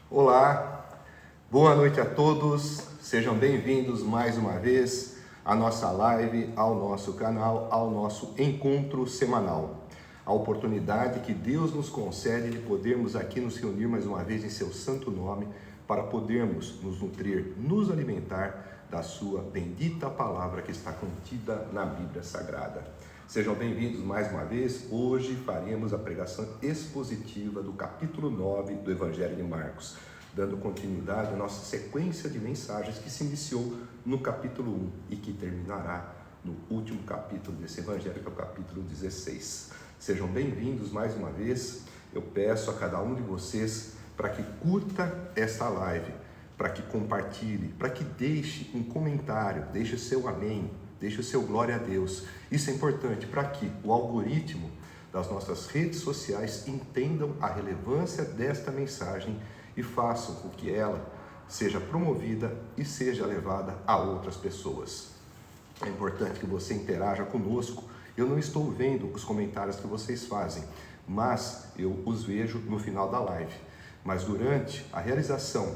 Olá, boa noite a todos, sejam bem-vindos mais uma vez à nossa live, ao nosso canal, ao nosso encontro semanal. A oportunidade que Deus nos concede de podermos aqui nos reunir mais uma vez em seu santo nome para podermos nos nutrir, nos alimentar da sua bendita palavra que está contida na Bíblia Sagrada. Sejam bem-vindos mais uma vez. Hoje faremos a pregação expositiva do capítulo 9 do Evangelho de Marcos, dando continuidade à nossa sequência de mensagens que se iniciou no capítulo 1 e que terminará no último capítulo desse Evangelho, que é o capítulo 16. Sejam bem-vindos mais uma vez. Eu peço a cada um de vocês para que curta esta live, para que compartilhe, para que deixe um comentário, deixe o seu amém, deixe o seu glória a Deus. Isso é importante para que o algoritmo das nossas redes sociais entendam a relevância desta mensagem e façam com que ela seja promovida e seja levada a outras pessoas. É importante que você interaja conosco. Eu não estou vendo os comentários que vocês fazem, mas eu os vejo no final da live. Mas durante a realização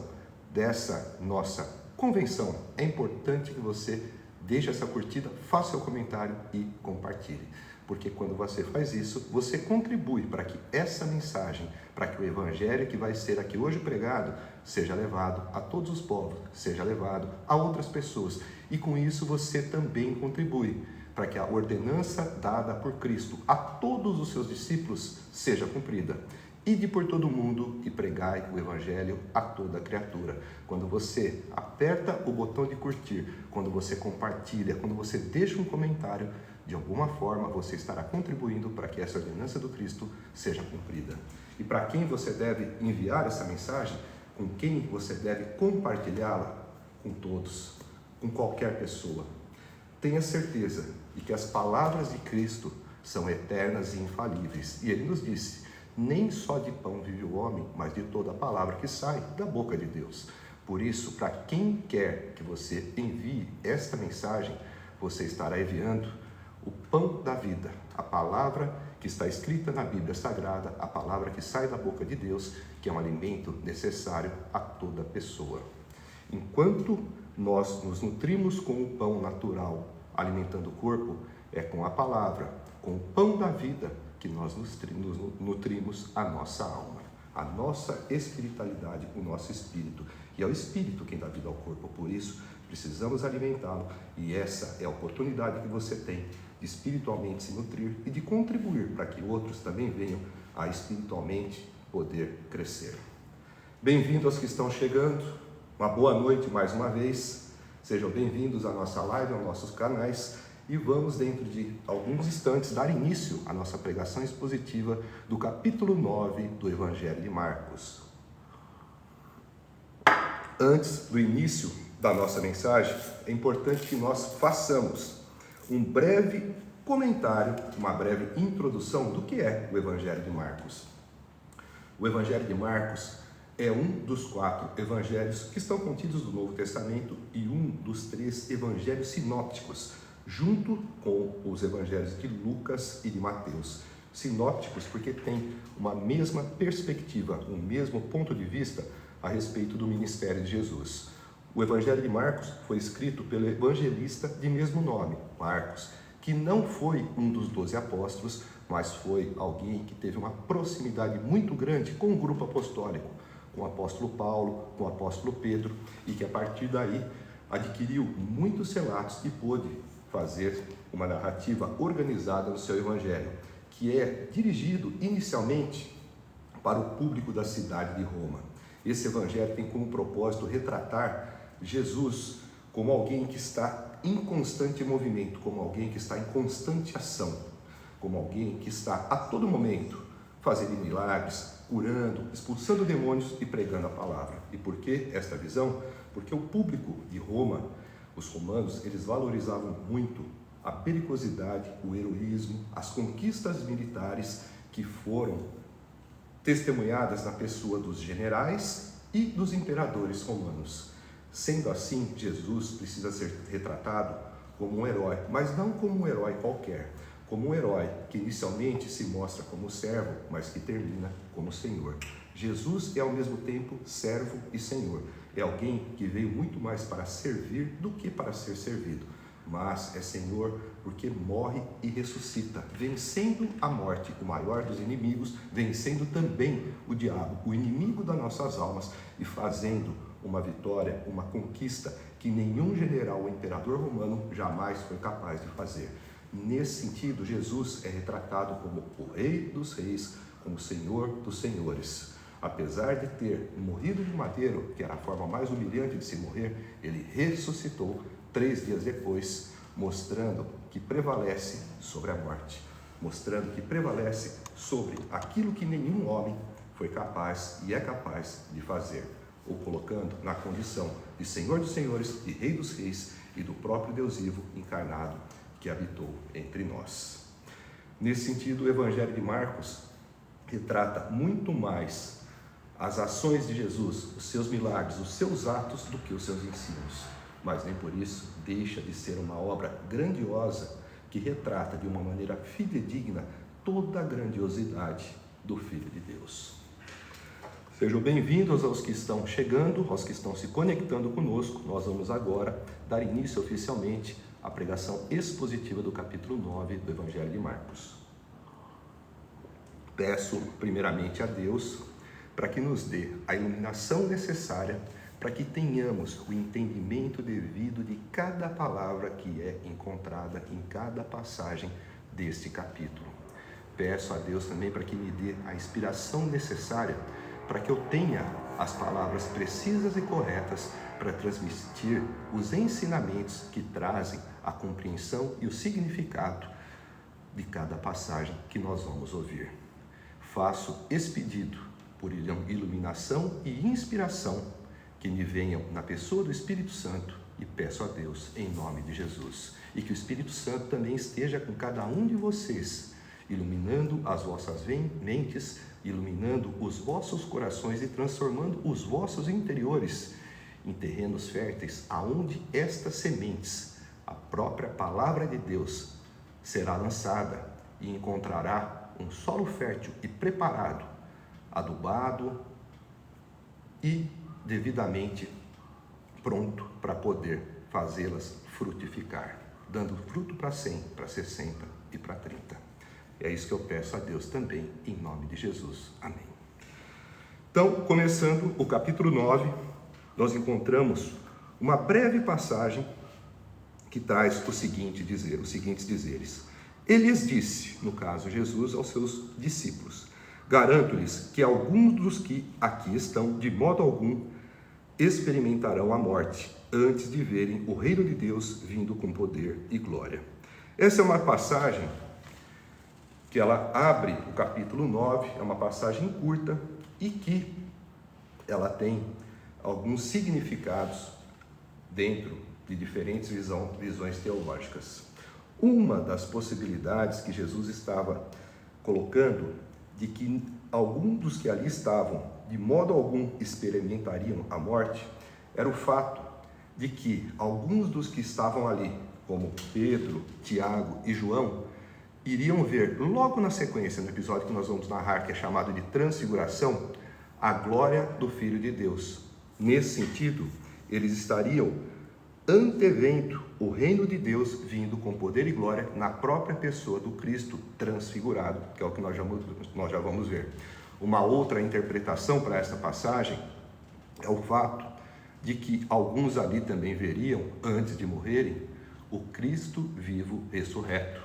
dessa nossa convenção, é importante que você deixe essa curtida, faça seu comentário e compartilhe. Porque quando você faz isso, você contribui para que essa mensagem, para que o evangelho que vai ser aqui hoje pregado, seja levado a todos os povos, seja levado a outras pessoas. E com isso você também contribui para que a ordenança dada por Cristo a todos os seus discípulos seja cumprida. Ide por todo o mundo e pregai o evangelho a toda criatura. Quando você aperta o botão de curtir, quando você compartilha, quando você deixa um comentário, de alguma forma você estará contribuindo para que essa ordenança do Cristo seja cumprida. E para quem você deve enviar essa mensagem, com quem você deve compartilhá-la? Com todos, com qualquer pessoa. Tenha certeza de que as palavras de Cristo são eternas e infalíveis. E ele nos disse: nem só de pão vive o homem, mas de toda a palavra que sai da boca de Deus. Por isso, para quem quer que você envie esta mensagem, você estará enviando o pão da vida, a palavra que está escrita na Bíblia Sagrada, a palavra que sai da boca de Deus, que é um alimento necessário a toda pessoa. Enquanto nós nos nutrimos com o pão natural, alimentando o corpo, é com a palavra, com o pão da vida, que nós nos nutrimos a nossa alma, a nossa espiritualidade, o nosso espírito. E é o espírito quem dá vida ao corpo, por isso precisamos alimentá-lo. E essa é a oportunidade que você tem de espiritualmente se nutrir e de contribuir para que outros também venham a espiritualmente poder crescer. Bem-vindos aos que estão chegando, uma boa noite mais uma vez. Sejam bem-vindos à nossa live, aos nossos canais. E vamos, dentro de alguns instantes, dar início à nossa pregação expositiva do capítulo 9 do Evangelho de Marcos. Antes do início da nossa mensagem, é importante que nós façamos um breve comentário, uma breve introdução do que é o Evangelho de Marcos. O Evangelho de Marcos é um dos 4 evangelhos que estão contidos no Novo Testamento e um dos 3 evangelhos sinópticos, junto com os evangelhos de Lucas e de Mateus. Sinópticos porque tem uma mesma perspectiva, um mesmo ponto de vista a respeito do ministério de Jesus. O Evangelho de Marcos foi escrito pelo evangelista de mesmo nome, Marcos, que não foi um dos 12 apóstolos, mas foi alguém que teve uma proximidade muito grande com o grupo apostólico, com o apóstolo Paulo, com o apóstolo Pedro, e que a partir daí adquiriu muitos relatos e pôde fazer uma narrativa organizada no seu evangelho, que é dirigido inicialmente para o público da cidade de Roma. Esse evangelho tem como propósito retratar Jesus como alguém que está em constante movimento, como alguém que está em constante ação, como alguém que está a todo momento fazendo milagres, curando, expulsando demônios e pregando a palavra. E por que esta visão? Porque o público de Roma, os romanos, eles valorizavam muito a periculosidade, o heroísmo, as conquistas militares que foram testemunhadas na pessoa dos generais e dos imperadores romanos. Sendo assim, Jesus precisa ser retratado como um herói, mas não como um herói qualquer, como um herói que inicialmente se mostra como servo, mas que termina como Senhor. Jesus é ao mesmo tempo servo e Senhor. É alguém que veio muito mais para servir do que para ser servido. Mas é Senhor porque morre e ressuscita, vencendo a morte, o maior dos inimigos, vencendo também o diabo, o inimigo das nossas almas, e fazendo uma vitória, uma conquista que nenhum general ou imperador romano jamais foi capaz de fazer. Nesse sentido, Jesus é retratado como o Rei dos Reis, como o Senhor dos Senhores. Apesar de ter morrido de madeiro, que era a forma mais humilhante de se morrer, ele ressuscitou 3 dias depois, mostrando que prevalece sobre a morte, mostrando que prevalece sobre aquilo que nenhum homem foi capaz e é capaz de fazer, ou colocando na condição de Senhor dos Senhores, de Rei dos Reis e do próprio Deus vivo encarnado que habitou entre nós. Nesse sentido, o Evangelho de Marcos retrata muito mais as ações de Jesus, os seus milagres, os seus atos, do que os seus ensinos. Mas nem por isso deixa de ser uma obra grandiosa que retrata de uma maneira fidedigna toda a grandiosidade do Filho de Deus. Sejam bem-vindos aos que estão chegando, aos que estão se conectando conosco. Nós vamos agora dar início oficialmente à pregação expositiva do capítulo 9 do Evangelho de Marcos. Peço primeiramente a Deus para que nos dê a iluminação necessária para que tenhamos o entendimento devido de cada palavra que é encontrada em cada passagem deste capítulo. Peço a Deus também para que me dê a inspiração necessária para que eu tenha as palavras precisas e corretas para transmitir os ensinamentos que trazem a compreensão e o significado de cada passagem que nós vamos ouvir. Faço esse pedido por iluminação e inspiração que me venham na pessoa do Espírito Santo, e peço a Deus em nome de Jesus. E que o Espírito Santo também esteja com cada um de vocês, iluminando as vossas mentes, iluminando os vossos corações e transformando os vossos interiores em terrenos férteis, aonde estas sementes, a própria palavra de Deus, será lançada e encontrará um solo fértil e preparado, adubado e devidamente pronto para poder fazê-las frutificar, dando fruto para 100, para 60 e para 30. É isso que eu peço a Deus também, em nome de Jesus. Amém. Então, começando o capítulo 9, nós encontramos uma breve passagem que traz os seguintes dizeres. Ele lhes disse, no caso Jesus, aos seus discípulos: garanto-lhes que alguns dos que aqui estão, de modo algum, experimentarão a morte, antes de verem o reino de Deus vindo com poder e glória. Essa é uma passagem que ela abre o capítulo 9, é uma passagem curta e que ela tem alguns significados dentro de diferentes visões teológicas. Uma das possibilidades que Jesus estava colocando de que alguns dos que ali estavam, de modo algum, experimentariam a morte, era o fato de que alguns dos que estavam ali, como Pedro, Tiago e João, iriam ver logo na sequência, no episódio que nós vamos narrar, que é chamado de Transfiguração, a glória do Filho de Deus. Nesse sentido, eles estariam antevendo o reino de Deus vindo com poder e glória na própria pessoa do Cristo transfigurado, que é o que nós já vamos ver. Uma outra interpretação para esta passagem é o fato de que alguns ali também veriam, antes de morrerem, o Cristo vivo ressurreto.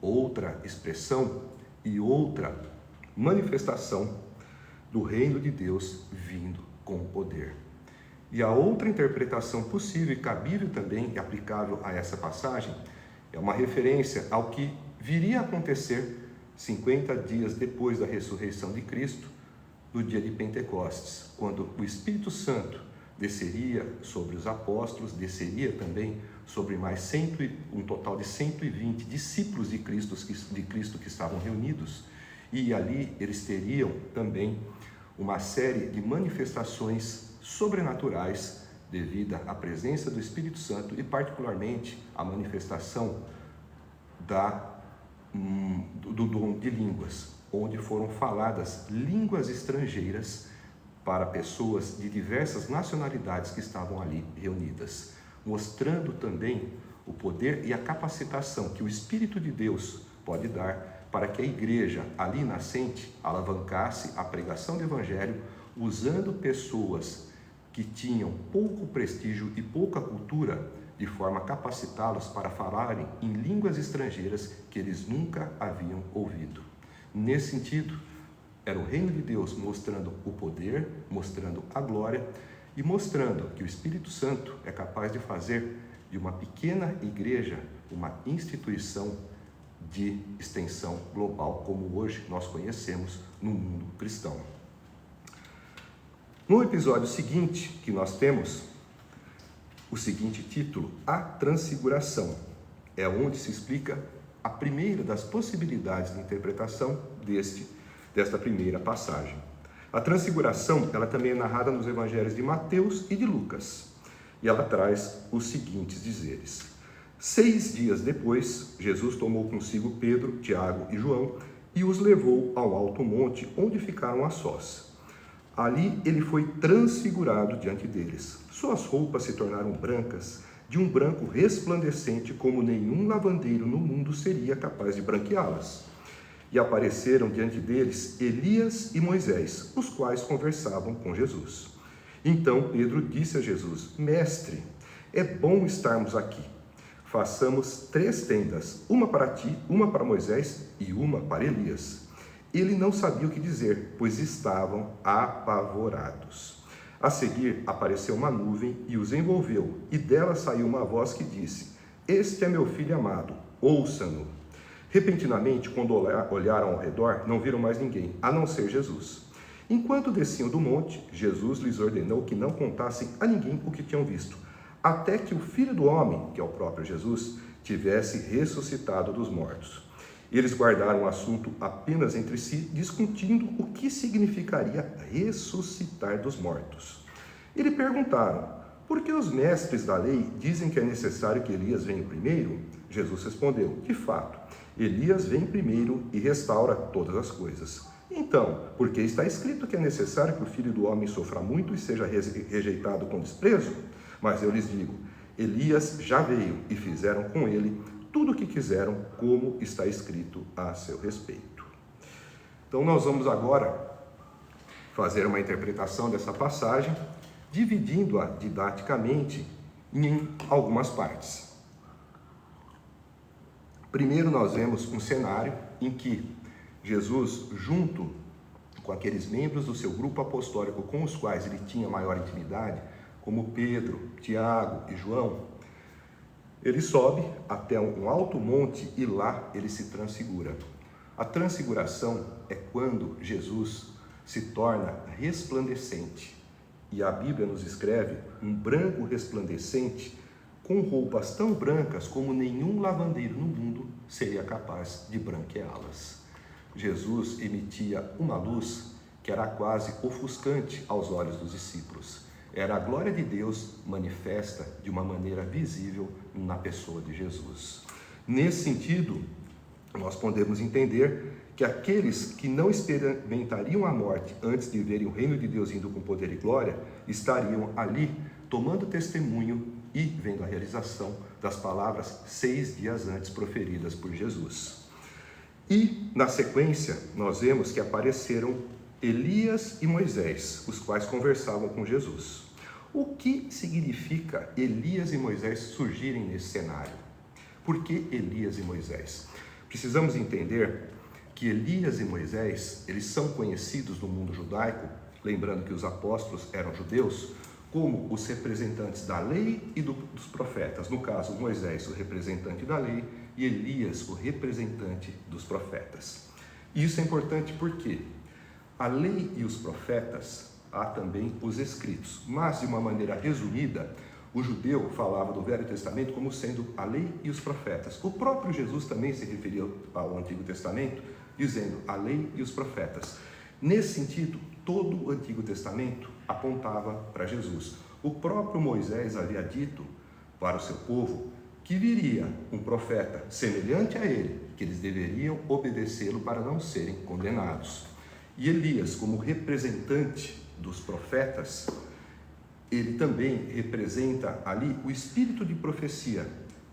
Outra expressão e outra manifestação do reino de Deus vindo com poder. E a outra interpretação possível e cabível também e aplicável a essa passagem é uma referência ao que viria a acontecer 50 dias depois da ressurreição de Cristo, no dia de Pentecostes, quando o Espírito Santo desceria sobre os apóstolos, desceria também sobre mais um total de 120 discípulos de Cristo que estavam reunidos, e ali eles teriam também uma série de manifestações sobrenaturais devido à presença do Espírito Santo e particularmente a manifestação do dom de línguas, onde foram faladas línguas estrangeiras para pessoas de diversas nacionalidades que estavam ali reunidas, mostrando também o poder e a capacitação que o Espírito de Deus pode dar para que a igreja ali nascente alavancasse a pregação do Evangelho, usando pessoas que tinham pouco prestígio e pouca cultura, de forma a capacitá-los para falarem em línguas estrangeiras que eles nunca haviam ouvido. Nesse sentido, era o reino de Deus mostrando o poder, mostrando a glória e mostrando que o Espírito Santo é capaz de fazer de uma pequena igreja uma instituição de extensão global, como hoje nós conhecemos no mundo cristão. No episódio seguinte, que nós temos o seguinte título, A Transfiguração, é onde se explica a primeira das possibilidades de interpretação desta primeira passagem. A Transfiguração, ela também é narrada nos evangelhos de Mateus e de Lucas, e ela traz os seguintes dizeres. 6 dias depois, Jesus tomou consigo Pedro, Tiago e João e os levou ao alto monte, onde ficaram a sós. Ali ele foi transfigurado diante deles. Suas roupas se tornaram brancas, de um branco resplandecente, como nenhum lavandeiro no mundo seria capaz de branqueá-las. E apareceram diante deles Elias e Moisés, os quais conversavam com Jesus. Então Pedro disse a Jesus, Mestre, é bom estarmos aqui. Façamos 3 tendas, uma para ti, uma para Moisés e uma para Elias. Ele não sabia o que dizer, pois estavam apavorados. A seguir apareceu uma nuvem e os envolveu, e dela saiu uma voz que disse, Este é meu filho amado, ouçam-no. Repentinamente, quando olharam ao redor, não viram mais ninguém, a não ser Jesus. Enquanto desciam do monte, Jesus lhes ordenou que não contassem a ninguém o que tinham visto, até que o Filho do Homem, que é o próprio Jesus, tivesse ressuscitado dos mortos. Eles guardaram o assunto apenas entre si, discutindo o que significaria ressuscitar dos mortos. E lhe perguntaram, por que os mestres da lei dizem que é necessário que Elias venha primeiro? Jesus respondeu, de fato, Elias vem primeiro e restaura todas as coisas. Então, porque está escrito que é necessário que o Filho do Homem sofra muito e seja rejeitado com desprezo? Mas eu lhes digo, Elias já veio e fizeram com ele tudo o que quiseram, como está escrito a seu respeito. Então nós vamos agora fazer uma interpretação dessa passagem, dividindo-a didaticamente em algumas partes. Primeiro nós vemos um cenário em que Jesus, junto com aqueles membros do seu grupo apostólico com os quais ele tinha maior intimidade, como Pedro, Tiago e João, ele sobe até um alto monte e lá ele se transfigura. A transfiguração é quando Jesus se torna resplandecente. E a Bíblia nos escreve um branco resplandecente com roupas tão brancas como nenhum lavandeiro no mundo seria capaz de branqueá-las. Jesus emitia uma luz que era quase ofuscante aos olhos dos discípulos. Era a glória de Deus manifesta de uma maneira visível na pessoa de Jesus. Nesse sentido, nós podemos entender que aqueles que não experimentariam a morte antes de verem o reino de Deus indo com poder e glória, estariam ali tomando testemunho e vendo a realização das palavras 6 dias antes proferidas por Jesus. E, na sequência, nós vemos que apareceram Elias e Moisés, os quais conversavam com Jesus. O que significa Elias e Moisés surgirem nesse cenário? Por que Elias e Moisés? Precisamos entender que Elias e Moisés, eles são conhecidos no mundo judaico, lembrando que os apóstolos eram judeus, como os representantes da lei e dos profetas. No caso, Moisés, o representante da lei, e Elias, o representante dos profetas. Isso é importante porque a lei e os profetas, há também os escritos, mas de uma maneira resumida, o judeu falava do Velho Testamento como sendo a lei e os profetas. O próprio Jesus também se referia ao Antigo Testamento, dizendo a lei e os profetas. Nesse sentido, todo o Antigo Testamento apontava para Jesus. O próprio Moisés havia dito para o seu povo que viria um profeta semelhante a ele, que eles deveriam obedecê-lo para não serem condenados. E Elias, como representante dos profetas, ele também representa ali o espírito de profecia,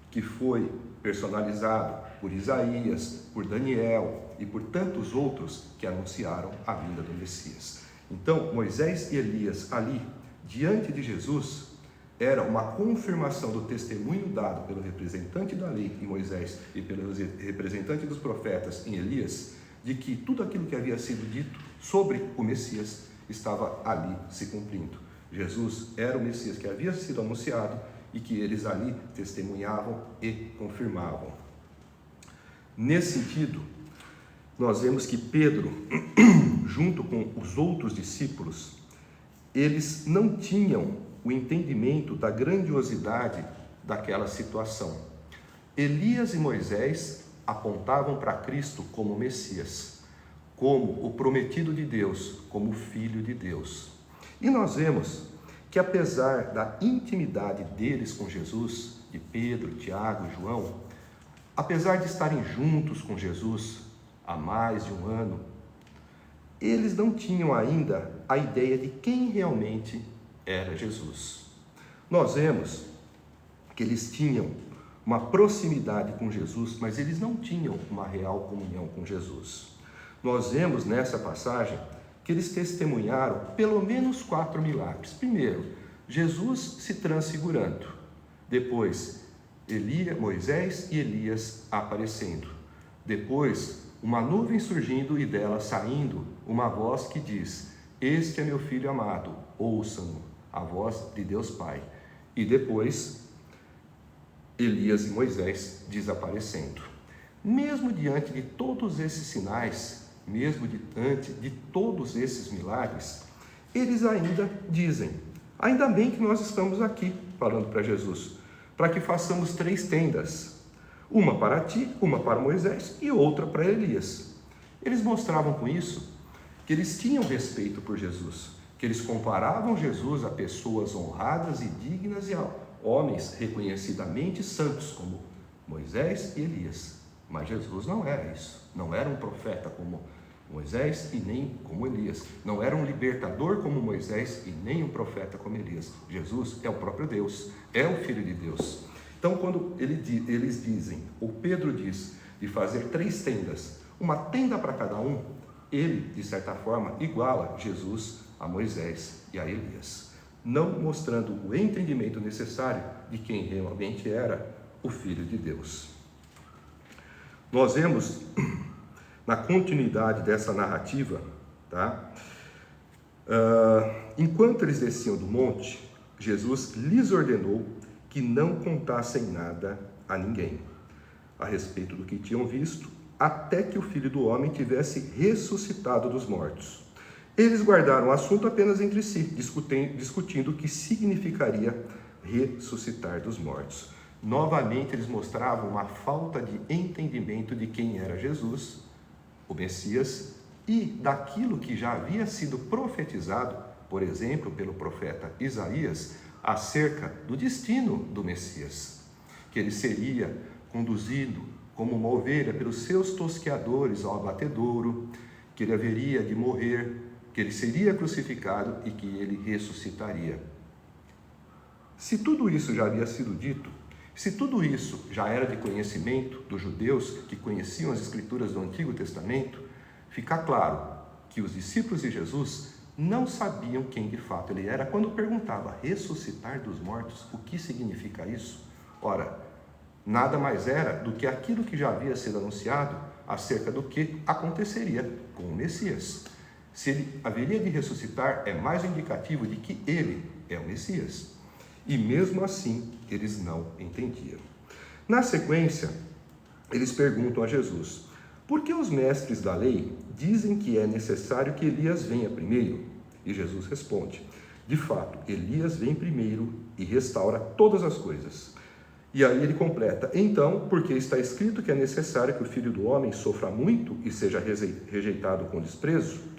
que foi personalizado por Isaías, por Daniel e por tantos outros que anunciaram a vinda do Messias. Então, Moisés e Elias ali, diante de Jesus, era uma confirmação do testemunho dado pelo representante da lei em Moisés e pelo representante dos profetas em Elias, de que tudo aquilo que havia sido dito sobre o Messias estava ali se cumprindo. Jesus era o Messias que havia sido anunciado e que eles ali testemunhavam e confirmavam. Nesse sentido, nós vemos que Pedro, junto com os outros discípulos, eles não tinham o entendimento da grandiosidade daquela situação. Elias e Moisés apontavam para Cristo como Messias, como o prometido de Deus, como o Filho de Deus. E nós vemos que apesar da intimidade deles com Jesus, de Pedro, Tiago e João, apesar de estarem juntos com Jesus há mais de um ano, eles não tinham ainda a ideia de quem realmente era Jesus. Nós vemos que eles tinham uma proximidade com Jesus, mas eles não tinham uma real comunhão com Jesus. Nós vemos nessa passagem que eles testemunharam pelo menos 4 milagres. Primeiro, Jesus se transfigurando. Depois, Moisés e Elias aparecendo. Depois, uma nuvem surgindo e dela saindo uma voz que diz: "Este é meu filho amado, ouçam-no", a voz de Deus Pai. E depois, Elias e Moisés desaparecendo. Mesmo diante de todos esses sinais, mesmo diante de todos esses milagres, eles ainda dizem: ainda bem que nós estamos aqui, falando para Jesus, para que façamos 3 tendas, uma para ti, uma para Moisés e outra para Elias. Eles mostravam com isso que eles tinham respeito por Jesus, que eles comparavam Jesus a pessoas honradas e dignas e a homens reconhecidamente santos, como Moisés e Elias. Mas Jesus não era isso, não era um profeta como Moisés e nem como Elias, não era um libertador como Moisés e nem um profeta como Elias. Jesus é o próprio Deus, é o Filho de Deus. Então, quando eles dizem, ou Pedro diz, de fazer 3 tendas, uma tenda para cada um, ele, de certa forma, iguala Jesus a Moisés e a Elias, não mostrando o entendimento necessário de quem realmente era o Filho de Deus. Nós vemos, na continuidade dessa narrativa, tá? Enquanto eles desciam do monte, Jesus lhes ordenou que não contassem nada a ninguém a respeito do que tinham visto, até que o Filho do Homem tivesse ressuscitado dos mortos. Eles guardaram o assunto apenas entre si, discutindo o que significaria ressuscitar dos mortos. Novamente, eles mostravam uma falta de entendimento de quem era Jesus, o Messias, e daquilo que já havia sido profetizado, por exemplo, pelo profeta Isaías, acerca do destino do Messias, que ele seria conduzido como uma ovelha pelos seus tosqueadores ao abatedouro, que ele haveria de morrer, que ele seria crucificado e que ele ressuscitaria. Se tudo isso já havia sido dito, se tudo isso já era de conhecimento dos judeus que conheciam as Escrituras do Antigo Testamento, fica claro que os discípulos de Jesus não sabiam quem de fato ele era. Quando perguntava ressuscitar dos mortos, o que significa isso? Ora, nada mais era do que aquilo que já havia sido anunciado acerca do que aconteceria com o Messias. Se ele haveria de ressuscitar, é mais um indicativo de que ele é o Messias. E mesmo assim, eles não entendiam. Na sequência, eles perguntam a Jesus: por que os mestres da lei dizem que é necessário que Elias venha primeiro? E Jesus responde: de fato, Elias vem primeiro e restaura todas as coisas. E aí ele completa: então, porque está escrito que é necessário que o Filho do Homem sofra muito e seja rejeitado com desprezo?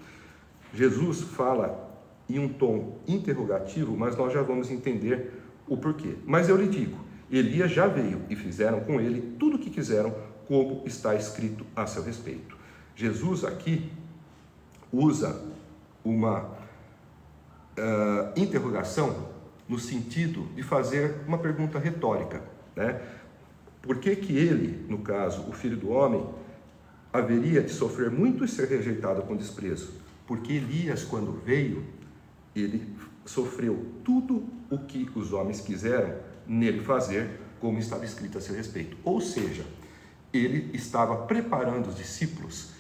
Jesus fala em um tom interrogativo, mas nós já vamos entender o porquê. Mas eu lhe digo, Elias já veio e fizeram com ele tudo o que quiseram, como está escrito a seu respeito. Jesus aqui usa uma interrogação no sentido de fazer uma pergunta retórica, né? Por que que ele, no caso, o Filho do Homem, haveria de sofrer muito e ser rejeitado com desprezo? Porque Elias, quando veio, ele sofreu tudo o que os homens quiseram nele fazer, como estava escrito a seu respeito. Ou seja, ele estava preparando os discípulos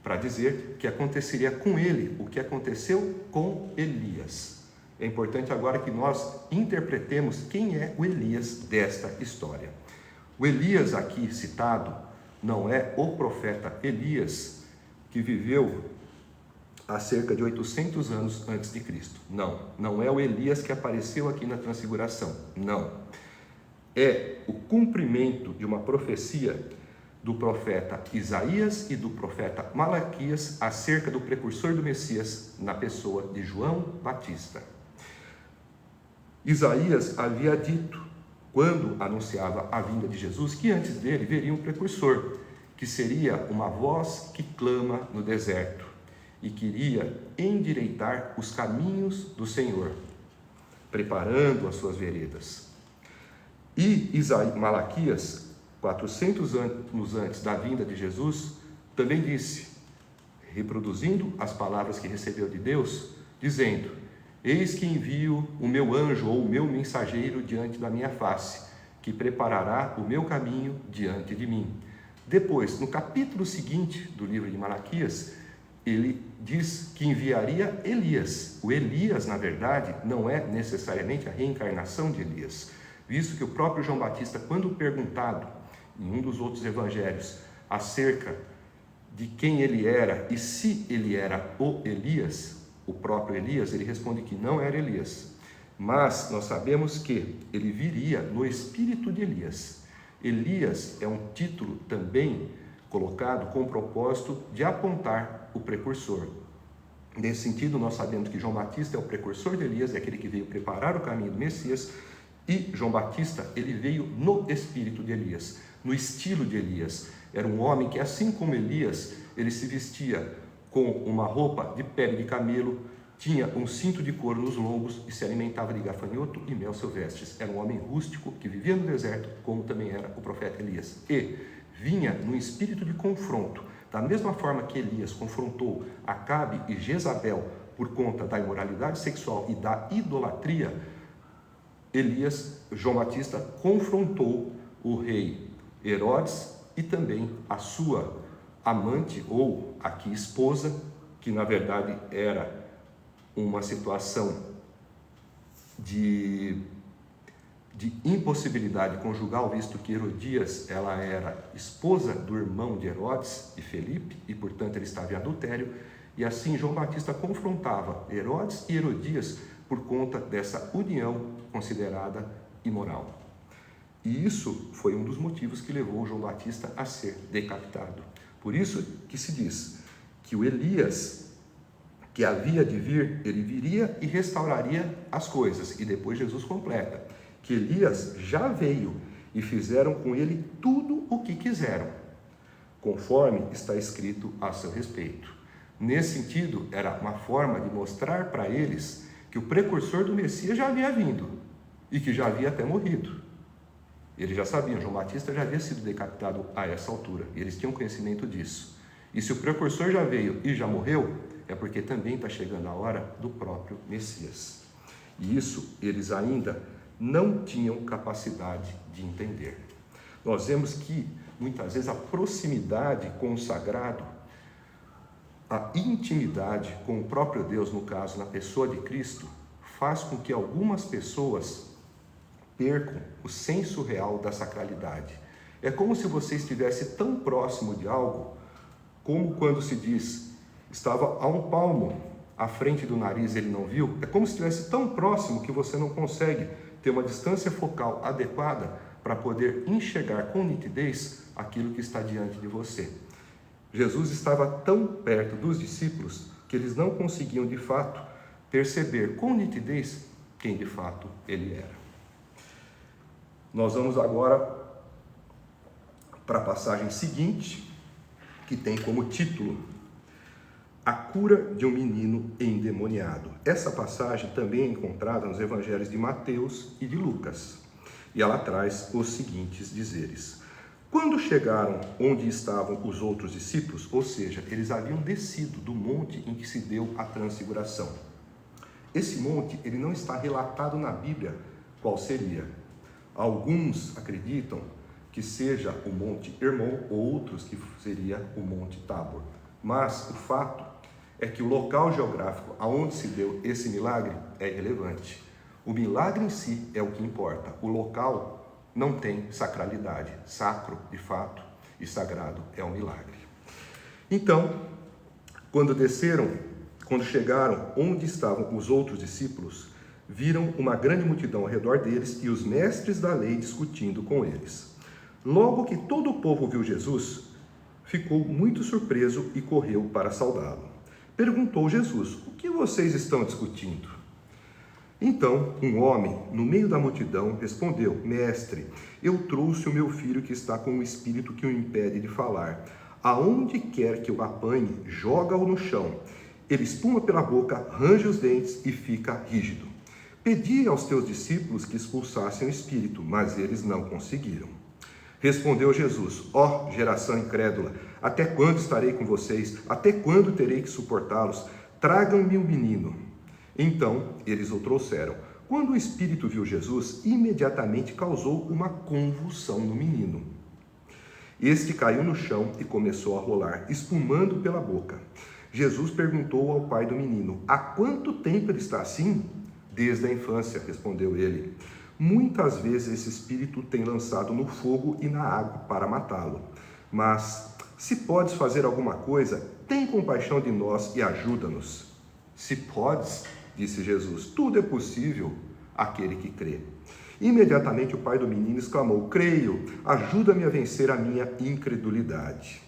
para dizer que aconteceria com ele o que aconteceu com Elias. É importante agora que nós interpretemos quem é o Elias desta história. O Elias aqui citado não é o profeta Elias que viveu há cerca de 800 anos antes de Cristo. Não é o Elias que apareceu aqui na Transfiguração. Não. É o cumprimento de uma profecia do profeta Isaías e do profeta Malaquias acerca do precursor do Messias na pessoa de João Batista. Isaías havia dito, quando anunciava a vinda de Jesus, que antes dele viria um precursor, que seria uma voz que clama no deserto e queria endireitar os caminhos do Senhor, preparando as suas veredas. E Malaquias, 400 anos antes da vinda de Jesus, também disse, reproduzindo as palavras que recebeu de Deus, dizendo: eis que envio o meu anjo ou o meu mensageiro diante da minha face, que preparará o meu caminho diante de mim. Depois, no capítulo seguinte do livro de Malaquias, ele diz que enviaria Elias. O Elias, na verdade, não é necessariamente a reencarnação de Elias, visto que o próprio João Batista, quando perguntado em um dos outros evangelhos acerca de quem ele era e se ele era o Elias, o próprio Elias, ele responde que não era Elias, mas nós sabemos que ele viria no espírito de Elias. Elias é um título também colocado com o propósito de apontar o precursor. Nesse sentido, nós sabemos que João Batista é o precursor de Elias, é aquele que veio preparar o caminho do Messias, e João Batista, ele veio no espírito de Elias, no estilo de Elias. Era um homem que, assim como Elias, ele se vestia com uma roupa de pele de camelo, tinha um cinto de couro nos lombos e se alimentava de gafanhoto e mel silvestres. Era um homem rústico que vivia no deserto, como também era o profeta Elias. E vinha no espírito de confronto. Da mesma forma que Elias confrontou Acabe e Jezabel por conta da imoralidade sexual e da idolatria, João Batista confrontou o rei Herodes e também a sua amante, ou aqui esposa, que na verdade era uma situação de impossibilidade conjugal, visto que Herodias, ela era esposa do irmão de Herodes, de Felipe, e portanto ele estava em adultério, e assim João Batista confrontava Herodes e Herodias por conta dessa união considerada imoral. E isso foi um dos motivos que levou João Batista a ser decapitado. Por isso que se diz que o Elias, que havia de vir, ele viria e restauraria as coisas. E depois Jesus completa que Elias já veio e fizeram com ele tudo o que quiseram, conforme está escrito a seu respeito. Nesse sentido, era uma forma de mostrar para eles que o precursor do Messias já havia vindo e que já havia até morrido. Eles já sabiam, João Batista já havia sido decapitado a essa altura, e eles tinham conhecimento disso. E se o precursor já veio e já morreu, é porque também está chegando a hora do próprio Messias. E isso eles ainda não tinham capacidade de entender. Nós vemos que, muitas vezes, a proximidade com o sagrado, a intimidade com o próprio Deus, no caso, na pessoa de Cristo, faz com que algumas pessoas percam o senso real da sacralidade. É como se você estivesse tão próximo de algo, como quando se diz, estava a um palmo à frente do nariz, ele não viu. É como se estivesse tão próximo que você não consegue ter uma distância focal adequada para poder enxergar com nitidez aquilo que está diante de você. Jesus estava tão perto dos discípulos que eles não conseguiam de fato perceber com nitidez quem de fato ele era. Nós vamos agora para a passagem seguinte, que tem como título A cura de um menino endemoniado. Essa passagem também é encontrada nos evangelhos de Mateus e de Lucas. E ela traz os seguintes dizeres. Quando chegaram onde estavam os outros discípulos, ou seja, eles haviam descido do monte em que se deu a transfiguração. Esse monte, ele não está relatado na Bíblia qual seria. Alguns acreditam que seja o Monte Hermon, outros que seria o Monte Tabor. Mas o fato é que o local geográfico aonde se deu esse milagre é irrelevante. O milagre em si é o que importa. O local não tem sacralidade. Sacro, de fato, e sagrado é o milagre. Então, quando chegaram onde estavam os outros discípulos, viram uma grande multidão ao redor deles e os mestres da lei discutindo com eles. Logo que todo o povo viu Jesus, ficou muito surpreso e correu para saudá-lo. Perguntou Jesus: o que vocês estão discutindo? Então, um homem, no meio da multidão, respondeu: Mestre, eu trouxe o meu filho que está com um espírito que o impede de falar. Aonde quer que eu apanhe, joga-o no chão. Ele espuma pela boca, range os dentes e fica rígido. Pedi aos teus discípulos que expulsassem o espírito, mas eles não conseguiram. Respondeu Jesus: ó geração incrédula, até quando estarei com vocês? Até quando terei que suportá-los? Tragam-me o menino. Então eles o trouxeram. Quando o espírito viu Jesus, imediatamente causou uma convulsão no menino. Este caiu no chão e começou a rolar, espumando pela boca. Jesus perguntou ao pai do menino: há quanto tempo ele está assim? Desde a infância, respondeu ele. Muitas vezes esse espírito tem lançado no fogo e na água para matá-lo. Mas, se podes fazer alguma coisa, tem compaixão de nós e ajuda-nos. Se podes, disse Jesus, tudo é possível àquele que crê. Imediatamente o pai do menino exclamou: creio, ajuda-me a vencer a minha incredulidade.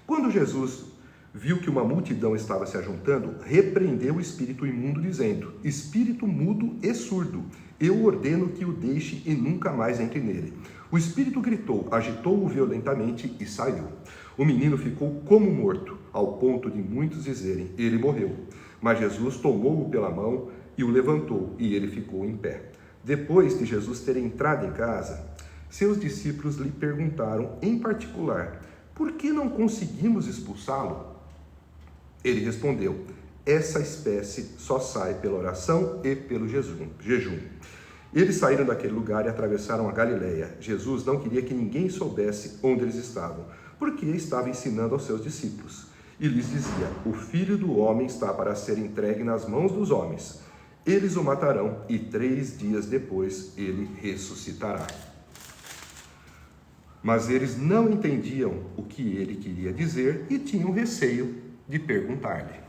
Quando Jesus viu que uma multidão estava se ajuntando, repreendeu o espírito imundo, dizendo: espírito mudo e surdo, eu ordeno que o deixe e nunca mais entre nele. O espírito gritou, agitou-o violentamente e saiu. O menino ficou como morto, ao ponto de muitos dizerem: ele morreu. Mas Jesus tomou-o pela mão e o levantou, e ele ficou em pé. Depois de Jesus ter entrado em casa, seus discípulos lhe perguntaram em particular: por que não conseguimos expulsá-lo? Ele respondeu: essa espécie só sai pela oração e pelo jejum. Eles saíram daquele lugar e atravessaram a Galileia. Jesus não queria que ninguém soubesse onde eles estavam, porque estava ensinando aos seus discípulos. E lhes dizia: o Filho do Homem está para ser entregue nas mãos dos homens. Eles o matarão e 3 dias depois ele ressuscitará. Mas eles não entendiam o que ele queria dizer e tinham receio de perguntar-lhe.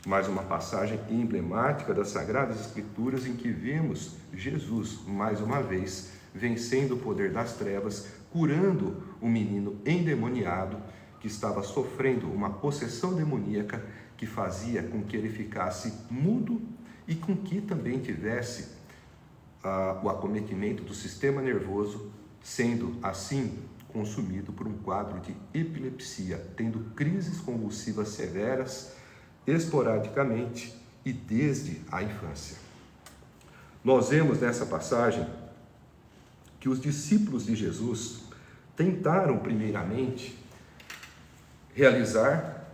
Mais uma passagem emblemática das Sagradas Escrituras em que vemos Jesus, mais uma vez, vencendo o poder das trevas, curando um menino endemoniado que estava sofrendo uma possessão demoníaca que fazia com que ele ficasse mudo e com que também tivesse o acometimento do sistema nervoso, sendo assim consumido por um quadro de epilepsia, tendo crises convulsivas severas, esporadicamente e desde a infância. Nós vemos nessa passagem que os discípulos de Jesus tentaram primeiramente realizar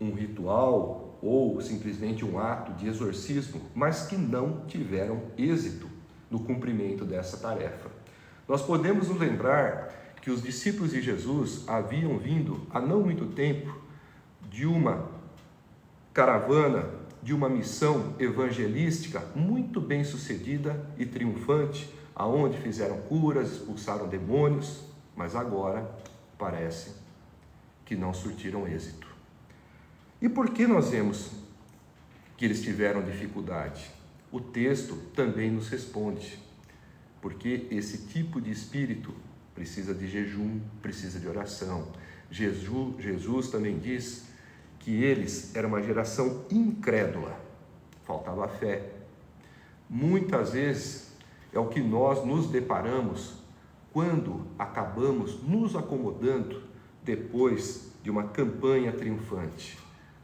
um ritual ou simplesmente um ato de exorcismo, mas que não tiveram êxito no cumprimento dessa tarefa. Nós podemos nos lembrar que os discípulos de Jesus haviam vindo há não muito tempo de uma caravana, de uma missão evangelística muito bem sucedida e triunfante, aonde fizeram curas, expulsaram demônios, mas agora parece que não surtiram êxito. E por que nós vemos que eles tiveram dificuldade? O texto também nos responde, porque esse tipo de espírito precisa de jejum, precisa de oração. Jesus também diz que eles eram uma geração incrédula, faltava fé. Muitas vezes é o que nós nos deparamos quando acabamos nos acomodando depois de uma campanha triunfante,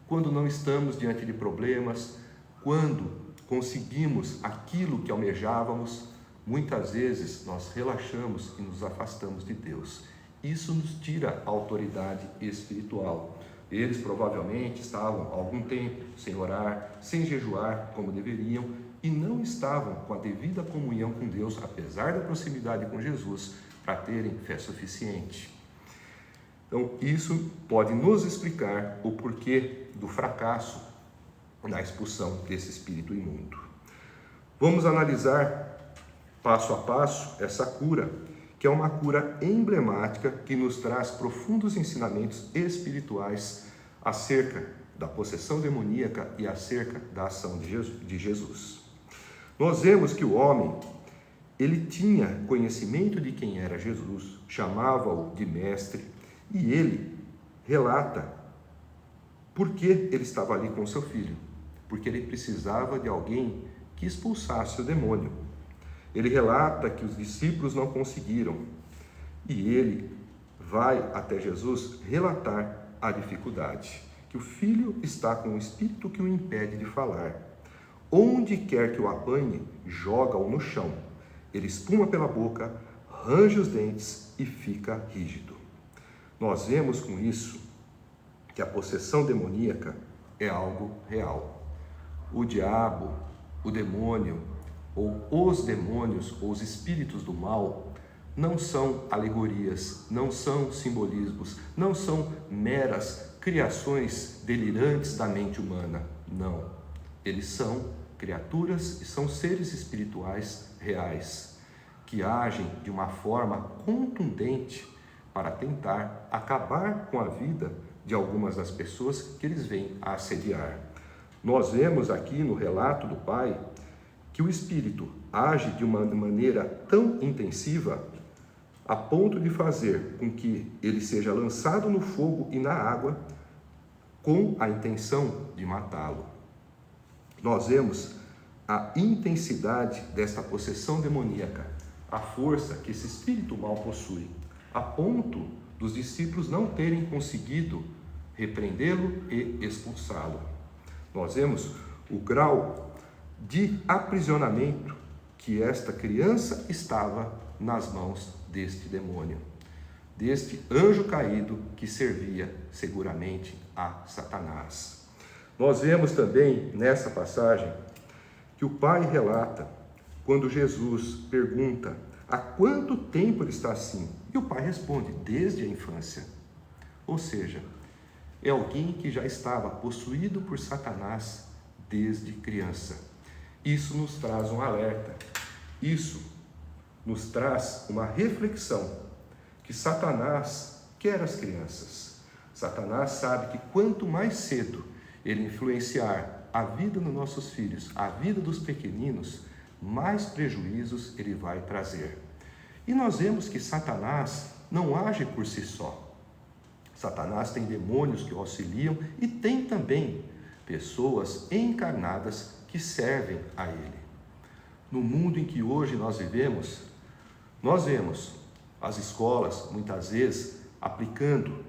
quando não estamos diante de problemas, quando conseguimos aquilo que almejávamos, muitas vezes nós relaxamos e nos afastamos de Deus. Isso nos tira a autoridade espiritual. Eles provavelmente estavam há algum tempo sem orar, sem jejuar como deveriam e não estavam com a devida comunhão com Deus, apesar da proximidade com Jesus, para terem fé suficiente. Então, isso pode nos explicar o porquê do fracasso na expulsão desse espírito imundo. Vamos analisar passo a passo essa cura, que é uma cura emblemática que nos traz profundos ensinamentos espirituais acerca da possessão demoníaca e acerca da ação de Jesus. Nós vemos que o homem, ele tinha conhecimento de quem era Jesus, chamava-o de mestre, e ele relata por que ele estava ali com seu filho, porque ele precisava de alguém que expulsasse o demônio. Ele relata que os discípulos não conseguiram e ele vai até Jesus relatar a dificuldade, que o filho está com um espírito que o impede de falar. Onde quer que o apanhe, joga-o no chão. Ele espuma pela boca, range os dentes e fica rígido. Nós vemos com isso que a possessão demoníaca é algo real. O diabo, o demônio, ou os demônios, ou os espíritos do mal, não são alegorias, não são simbolismos, não são meras criações delirantes da mente humana. Não. Eles são criaturas e são seres espirituais reais, que agem de uma forma contundente para tentar acabar com a vida de algumas das pessoas que eles vêm a assediar. Nós vemos aqui no relato do pai que o espírito age de uma maneira tão intensiva a ponto de fazer com que ele seja lançado no fogo e na água com a intenção de matá-lo. Nós vemos a intensidade desta possessão demoníaca, a força que esse espírito mal possui, a ponto dos discípulos não terem conseguido repreendê-lo e expulsá-lo. Nós vemos o grau de aprisionamento que esta criança estava nas mãos deste demônio, deste anjo caído que servia seguramente a Satanás. Nós vemos também nessa passagem que o pai relata quando Jesus pergunta há quanto tempo ele está assim, e o pai responde, desde a infância. Ou seja, é alguém que já estava possuído por Satanás desde criança. Isso nos traz um alerta, isso nos traz uma reflexão, que Satanás quer as crianças. Satanás sabe que quanto mais cedo ele influenciar a vida dos nossos filhos, a vida dos pequeninos, mais prejuízos ele vai trazer. E nós vemos que Satanás não age por si só. Satanás tem demônios que o auxiliam e tem também pessoas encarnadas que servem a ele. No mundo em que hoje nós vivemos, nós vemos as escolas, muitas vezes, aplicando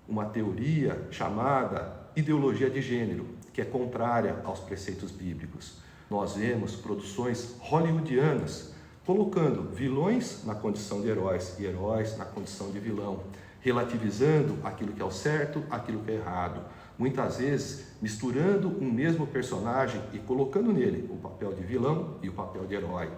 uma teoria chamada ideologia de gênero, que é contrária aos preceitos bíblicos. Nós vemos produções hollywoodianas colocando vilões na condição de heróis e heróis na condição de vilão, relativizando aquilo que é o certo, aquilo que é errado. Muitas vezes misturando um mesmo personagem e colocando nele o papel de vilão e o papel de herói,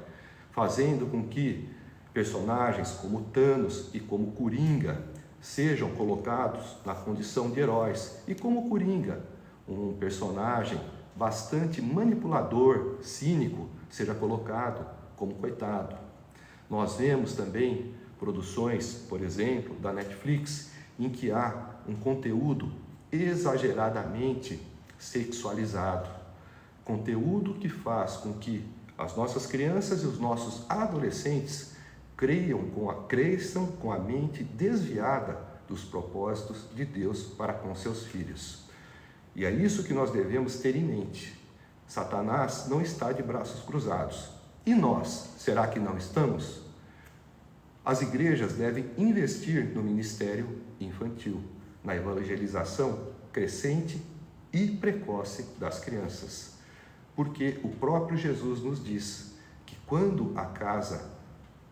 fazendo com que personagens como Thanos e como Coringa sejam colocados na condição de heróis, e como Coringa, um personagem bastante manipulador, cínico, seja colocado como coitado. Nós vemos também produções, por exemplo, da Netflix, em que há um conteúdo exageradamente sexualizado, conteúdo que faz com que as nossas crianças e os nossos adolescentes cresçam com a mente desviada dos propósitos de Deus para com seus filhos. E é isso que nós devemos ter em mente. Satanás não está de braços cruzados. E nós, será que não estamos? As igrejas devem investir no ministério infantil, na evangelização crescente e precoce das crianças, porque o próprio Jesus nos diz que quando a casa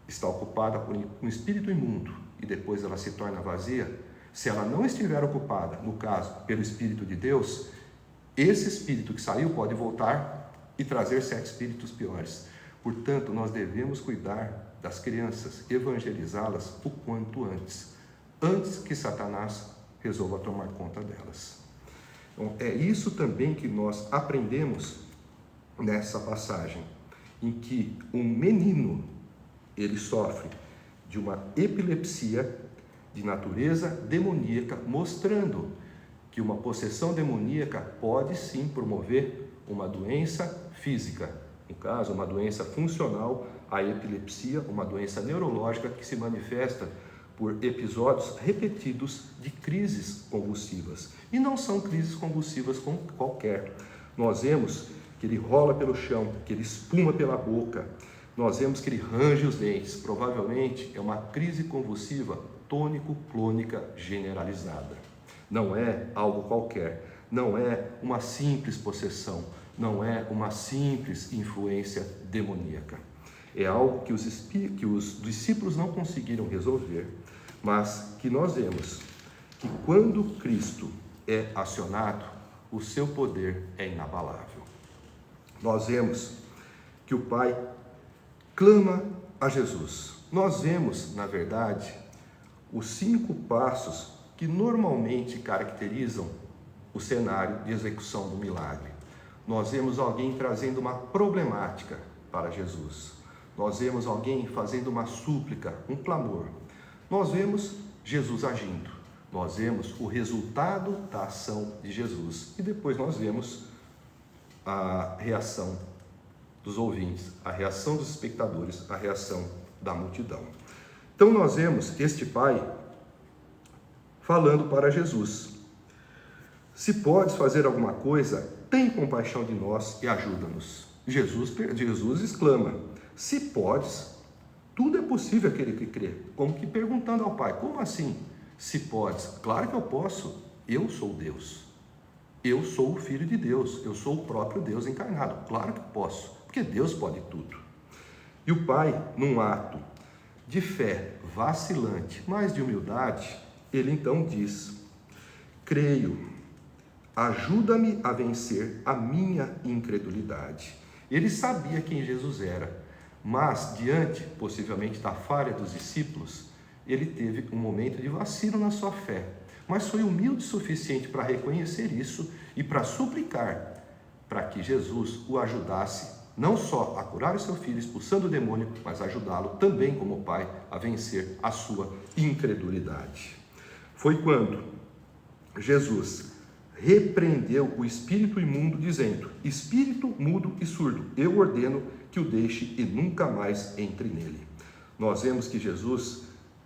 está ocupada por um espírito imundo e depois ela se torna vazia, se ela não estiver ocupada, no caso, pelo Espírito de Deus, esse espírito que saiu pode voltar e trazer 7 espíritos piores. Portanto, nós devemos cuidar das crianças, evangelizá-las o quanto antes que Satanás resolva tomar conta delas. Então, é isso também que nós aprendemos nessa passagem, em que um menino, ele sofre de uma epilepsia de natureza demoníaca, mostrando que uma possessão demoníaca pode sim promover uma doença física, no caso, uma doença funcional, a epilepsia, uma doença neurológica que se manifesta por episódios repetidos de crises convulsivas. E não são crises convulsivas qualquer. Nós vemos que ele rola pelo chão, que ele espuma pela boca, nós vemos que ele range os dentes. Provavelmente é uma crise convulsiva tônico-clônica generalizada. Não é algo qualquer, não é uma simples possessão, não é uma simples influência demoníaca. É algo que os discípulos não conseguiram resolver, mas que nós vemos que quando Cristo é acionado, o seu poder é inabalável. Nós vemos que o Pai clama a Jesus. Nós vemos, na verdade, os 5 passos que normalmente caracterizam o cenário de execução do milagre. Nós vemos alguém trazendo uma problemática para Jesus. Nós vemos alguém fazendo uma súplica, um clamor. Nós vemos Jesus agindo. Nós vemos o resultado da ação de Jesus. E depois nós vemos a reação dos ouvintes, a reação dos espectadores, a reação da multidão. Então nós vemos este pai falando para Jesus: se podes fazer alguma coisa, tem compaixão de nós e ajuda-nos. Jesus exclama: se podes, tudo é possível aquele que crê. Como que perguntando ao pai: como assim? Se podes? Claro que eu posso. Eu sou Deus. Eu sou o Filho de Deus. Eu sou o próprio Deus encarnado. Claro que posso, porque Deus pode tudo. E o pai, num ato de fé vacilante, mas de humildade, ele então diz: creio, ajuda-me a vencer a minha incredulidade. Ele sabia quem Jesus era, mas diante, possivelmente, da falha dos discípulos, ele teve um momento de vacilo na sua fé, mas foi humilde o suficiente para reconhecer isso e para suplicar para que Jesus o ajudasse, não só a curar o seu filho expulsando o demônio, mas ajudá-lo também como pai a vencer a sua incredulidade. Foi quando Jesus repreendeu o espírito imundo, dizendo: espírito mudo e surdo, eu ordeno que o deixe e nunca mais entre nele. Nós vemos que Jesus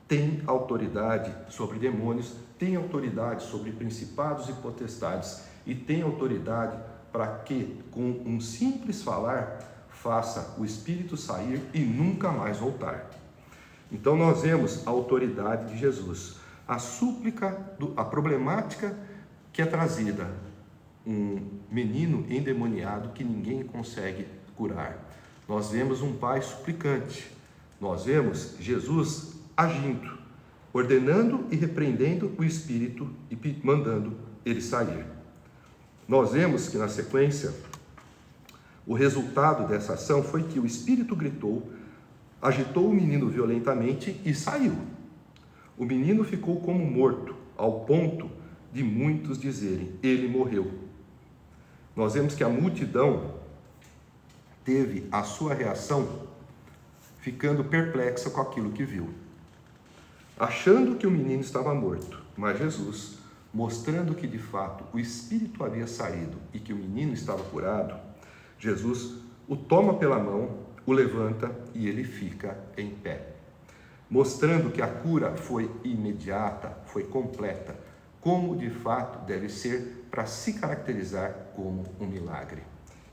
tem autoridade sobre demônios, tem autoridade sobre principados e potestades, e tem autoridade para que, com um simples falar, faça o espírito sair e nunca mais voltar. Então nós vemos a autoridade de Jesus, a súplica, a problemática que é trazida, um menino endemoniado que ninguém consegue curar. Nós vemos um pai suplicante, nós vemos Jesus agindo, ordenando e repreendendo o espírito e mandando ele sair. Nós vemos que na sequência, o resultado dessa ação foi que o espírito gritou, agitou o menino violentamente e saiu. O menino ficou como morto, ao ponto de muitos dizerem: ele morreu. Nós vemos que a multidão teve a sua reação ficando perplexa com aquilo que viu, achando que o menino estava morto, mas Jesus, mostrando que de fato o espírito havia saído e que o menino estava curado, Jesus o toma pela mão, o levanta e ele fica em pé, mostrando que a cura foi imediata, foi completa, como de fato deve ser para se caracterizar como um milagre.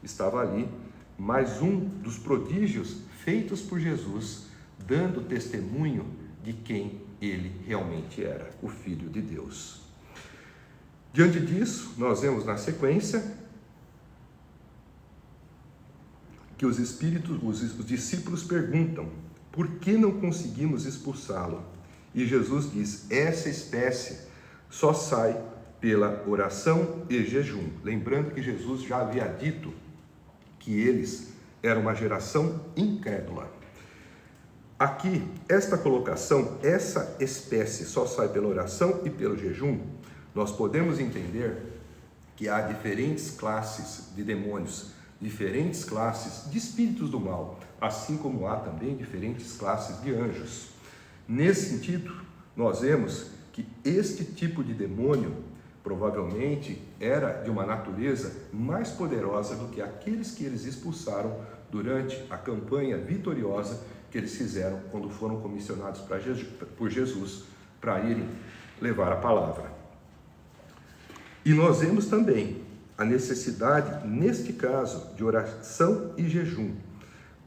Estava ali mais um dos prodígios feitos por Jesus, dando testemunho de quem ele realmente era, o Filho de Deus. Diante disso, nós vemos na sequência que os discípulos perguntam: por que não conseguimos expulsá-lo? E Jesus diz: essa espécie só sai pela oração e jejum. Lembrando que Jesus já havia dito que eles eram uma geração incrédula. Aqui, esta colocação, essa espécie só sai pela oração e pelo jejum, nós podemos entender que há diferentes classes de demônios, diferentes classes de espíritos do mal, assim como há também diferentes classes de anjos. Nesse sentido, nós vemos que este tipo de demônio provavelmente era de uma natureza mais poderosa do que aqueles que eles expulsaram durante a campanha vitoriosa que eles fizeram quando foram comissionados por Jesus para irem levar a palavra. E nós vemos também a necessidade, neste caso, de oração e jejum.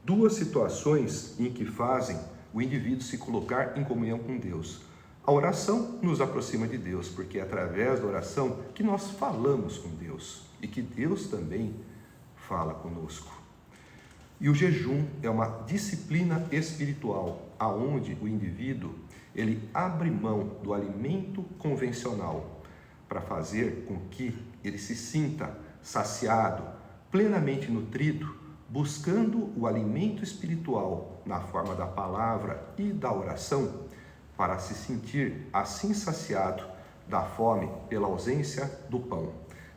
Duas situações em que fazem o indivíduo se colocar em comunhão com Deus. A oração nos aproxima de Deus, porque é através da oração que nós falamos com Deus e que Deus também fala conosco. E o jejum é uma disciplina espiritual, aonde o indivíduo ele abre mão do alimento convencional para fazer com que ele se sinta saciado, plenamente nutrido, buscando o alimento espiritual na forma da palavra e da oração, para se sentir assim saciado da fome pela ausência do pão.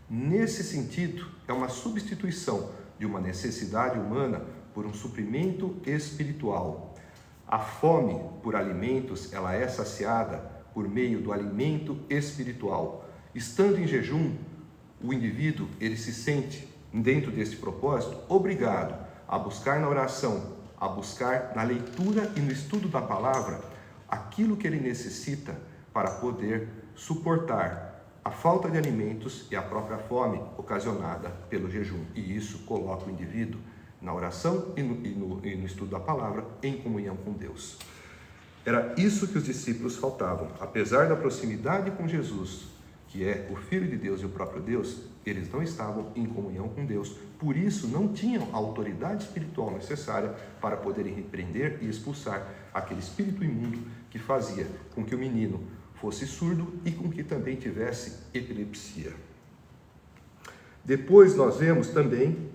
Nesse sentido, é uma substituição de uma necessidade humana por um suprimento espiritual. A fome por alimentos, ela é saciada por meio do alimento espiritual. Estando em jejum, o indivíduo, ele se sente, dentro desse propósito, obrigado a buscar na oração, a buscar na leitura e no estudo da palavra aquilo que ele necessita para poder suportar a falta de alimentos e a própria fome ocasionada pelo jejum. E isso coloca o indivíduo na oração e no estudo da palavra em comunhão com Deus. Era isso que os discípulos faltavam. Apesar da proximidade com Jesus, que é o Filho de Deus e o próprio Deus, eles não estavam em comunhão com Deus. Por isso, não tinham a autoridade espiritual necessária para poderem repreender e expulsar aquele espírito imundo que fazia com que o menino fosse surdo e com que também tivesse epilepsia. Depois nós vemos também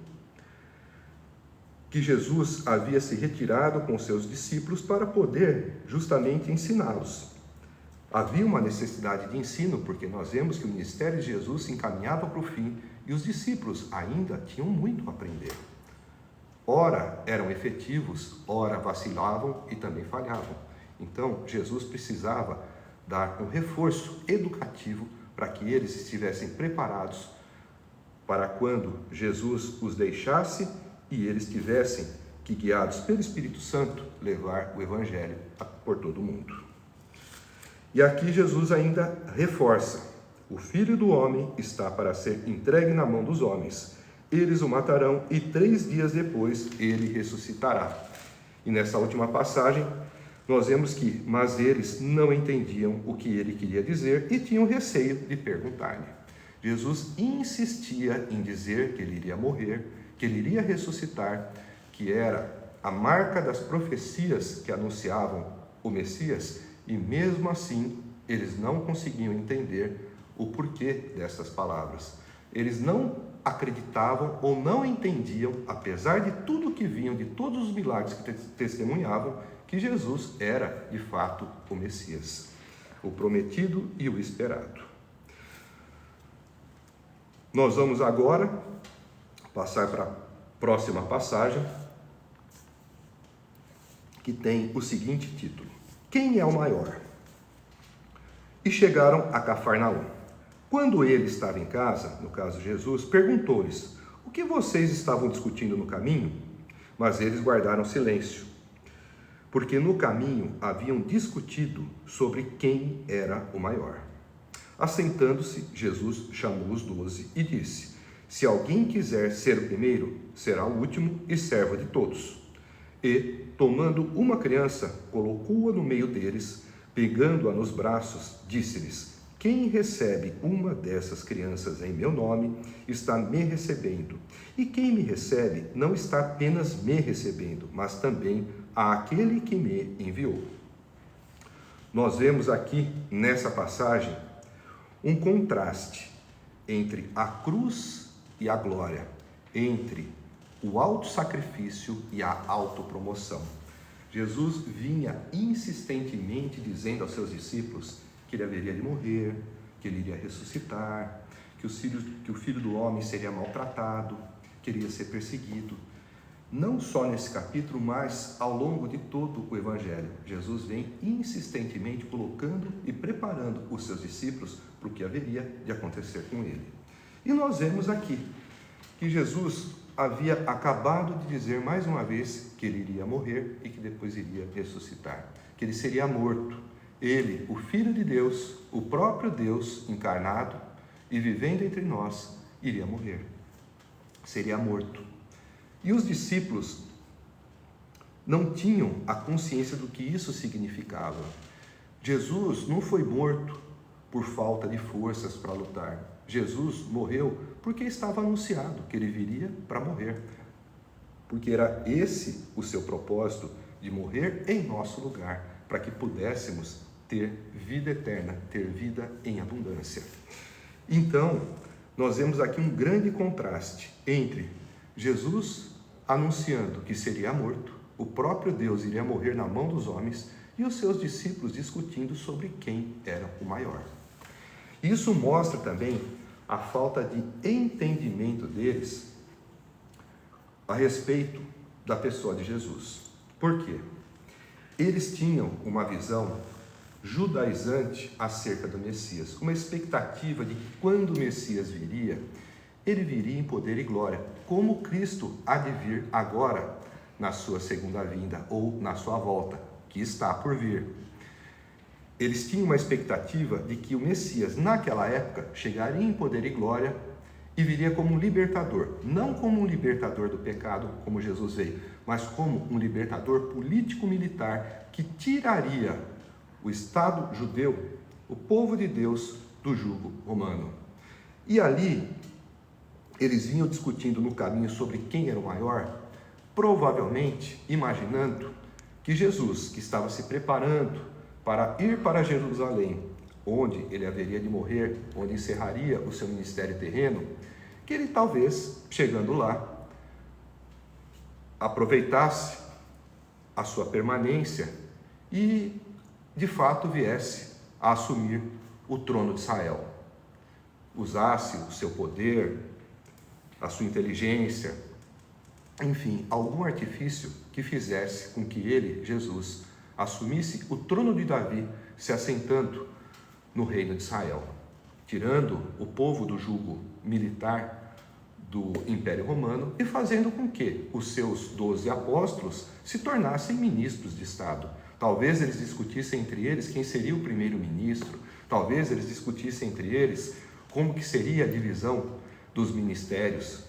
que Jesus havia se retirado com seus discípulos para poder justamente ensiná-los. Havia uma necessidade de ensino, porque nós vemos que o ministério de Jesus se encaminhava para o fim e os discípulos ainda tinham muito a aprender. Ora eram efetivos, ora vacilavam e também falhavam. Então, Jesus precisava dar um reforço educativo para que eles estivessem preparados para quando Jesus os deixasse e eles tivessem que, guiados pelo Espírito Santo, levar o Evangelho por todo o mundo. E aqui Jesus ainda reforça: o Filho do Homem está para ser entregue na mão dos homens. Eles o matarão e 3 dias depois ele ressuscitará. E nessa última passagem nós vemos que, mas eles não entendiam o que ele queria dizer e tinham receio de perguntar-lhe. Jesus insistia em dizer que ele iria morrer, que ele iria ressuscitar, que era a marca das profecias que anunciavam o Messias, e mesmo assim eles não conseguiam entender o porquê dessas palavras. Eles não acreditavam ou não entendiam, apesar de tudo que vinham, de todos os milagres que testemunhavam, que Jesus era de fato o Messias, o prometido e o esperado. Nós vamos agora passar para a próxima passagem, que tem o seguinte título: Quem é o maior? E chegaram a Cafarnaum. Quando ele estava em casa, no caso Jesus, perguntou-lhes: o que vocês estavam discutindo no caminho? Mas eles guardaram silêncio, porque no caminho haviam discutido sobre quem era o maior. Assentando-se, Jesus chamou os 12 e disse: se alguém quiser ser o primeiro, será o último e servo de todos. E, tomando uma criança, colocou-a no meio deles, pegando-a nos braços, disse-lhes: quem recebe uma dessas crianças em meu nome, está me recebendo. E quem me recebe, não está apenas me recebendo, mas também àquele que me enviou. Nós vemos aqui, nessa passagem, um contraste entre a cruz e a glória, entre o autossacrifício e a autopromoção. Jesus vinha insistentemente dizendo aos seus discípulos que ele haveria de morrer, que ele iria ressuscitar, que o filho do homem seria maltratado, que ele ia ser perseguido. Não só nesse capítulo, mas ao longo de todo o Evangelho, Jesus vem insistentemente colocando e preparando os seus discípulos para o que haveria de acontecer com ele. E nós vemos aqui que Jesus havia acabado de dizer mais uma vez que ele iria morrer e que depois iria ressuscitar, que ele seria morto. Ele, o Filho de Deus, o próprio Deus encarnado e vivendo entre nós, iria morrer, seria morto. E os discípulos não tinham a consciência do que isso significava. Jesus não foi morto por falta de forças para lutar. Jesus morreu porque estava anunciado que ele viria para morrer. Porque era esse o seu propósito, de morrer em nosso lugar, para que pudéssemos ter vida eterna, ter vida em abundância. Então, nós vemos aqui um grande contraste entre Jesus anunciando que seria morto, o próprio Deus iria morrer na mão dos homens, e os seus discípulos discutindo sobre quem era o maior. Isso mostra também a falta de entendimento deles a respeito da pessoa de Jesus. Por quê? Eles tinham uma visão judaizante acerca do Messias, uma expectativa de que quando o Messias viria, ele viria em poder e glória, como Cristo há de vir agora na sua segunda vinda ou na sua volta, que está por vir. Eles tinham uma expectativa de que o Messias, naquela época, chegaria em poder e glória e viria como um libertador, não como um libertador do pecado, como Jesus veio, mas como um libertador político-militar que tiraria o Estado judeu, o povo de Deus, do jugo romano. E ali, eles vinham discutindo no caminho sobre quem era o maior, provavelmente imaginando que Jesus, que estava se preparando para ir para Jerusalém, onde ele haveria de morrer, onde encerraria o seu ministério terreno, que ele talvez, chegando lá, aproveitasse a sua permanência e, de fato, viesse a assumir o trono de Israel. Usasse o seu poder, a sua inteligência, enfim, algum artifício que fizesse com que ele, Jesus, assumisse o trono de Davi, se assentando no reino de Israel, tirando o povo do jugo militar do Império Romano e fazendo com que os seus 12 apóstolos se tornassem ministros de Estado. Talvez eles discutissem entre eles quem seria o primeiro-ministro, talvez eles discutissem entre eles como que seria a divisão dos ministérios.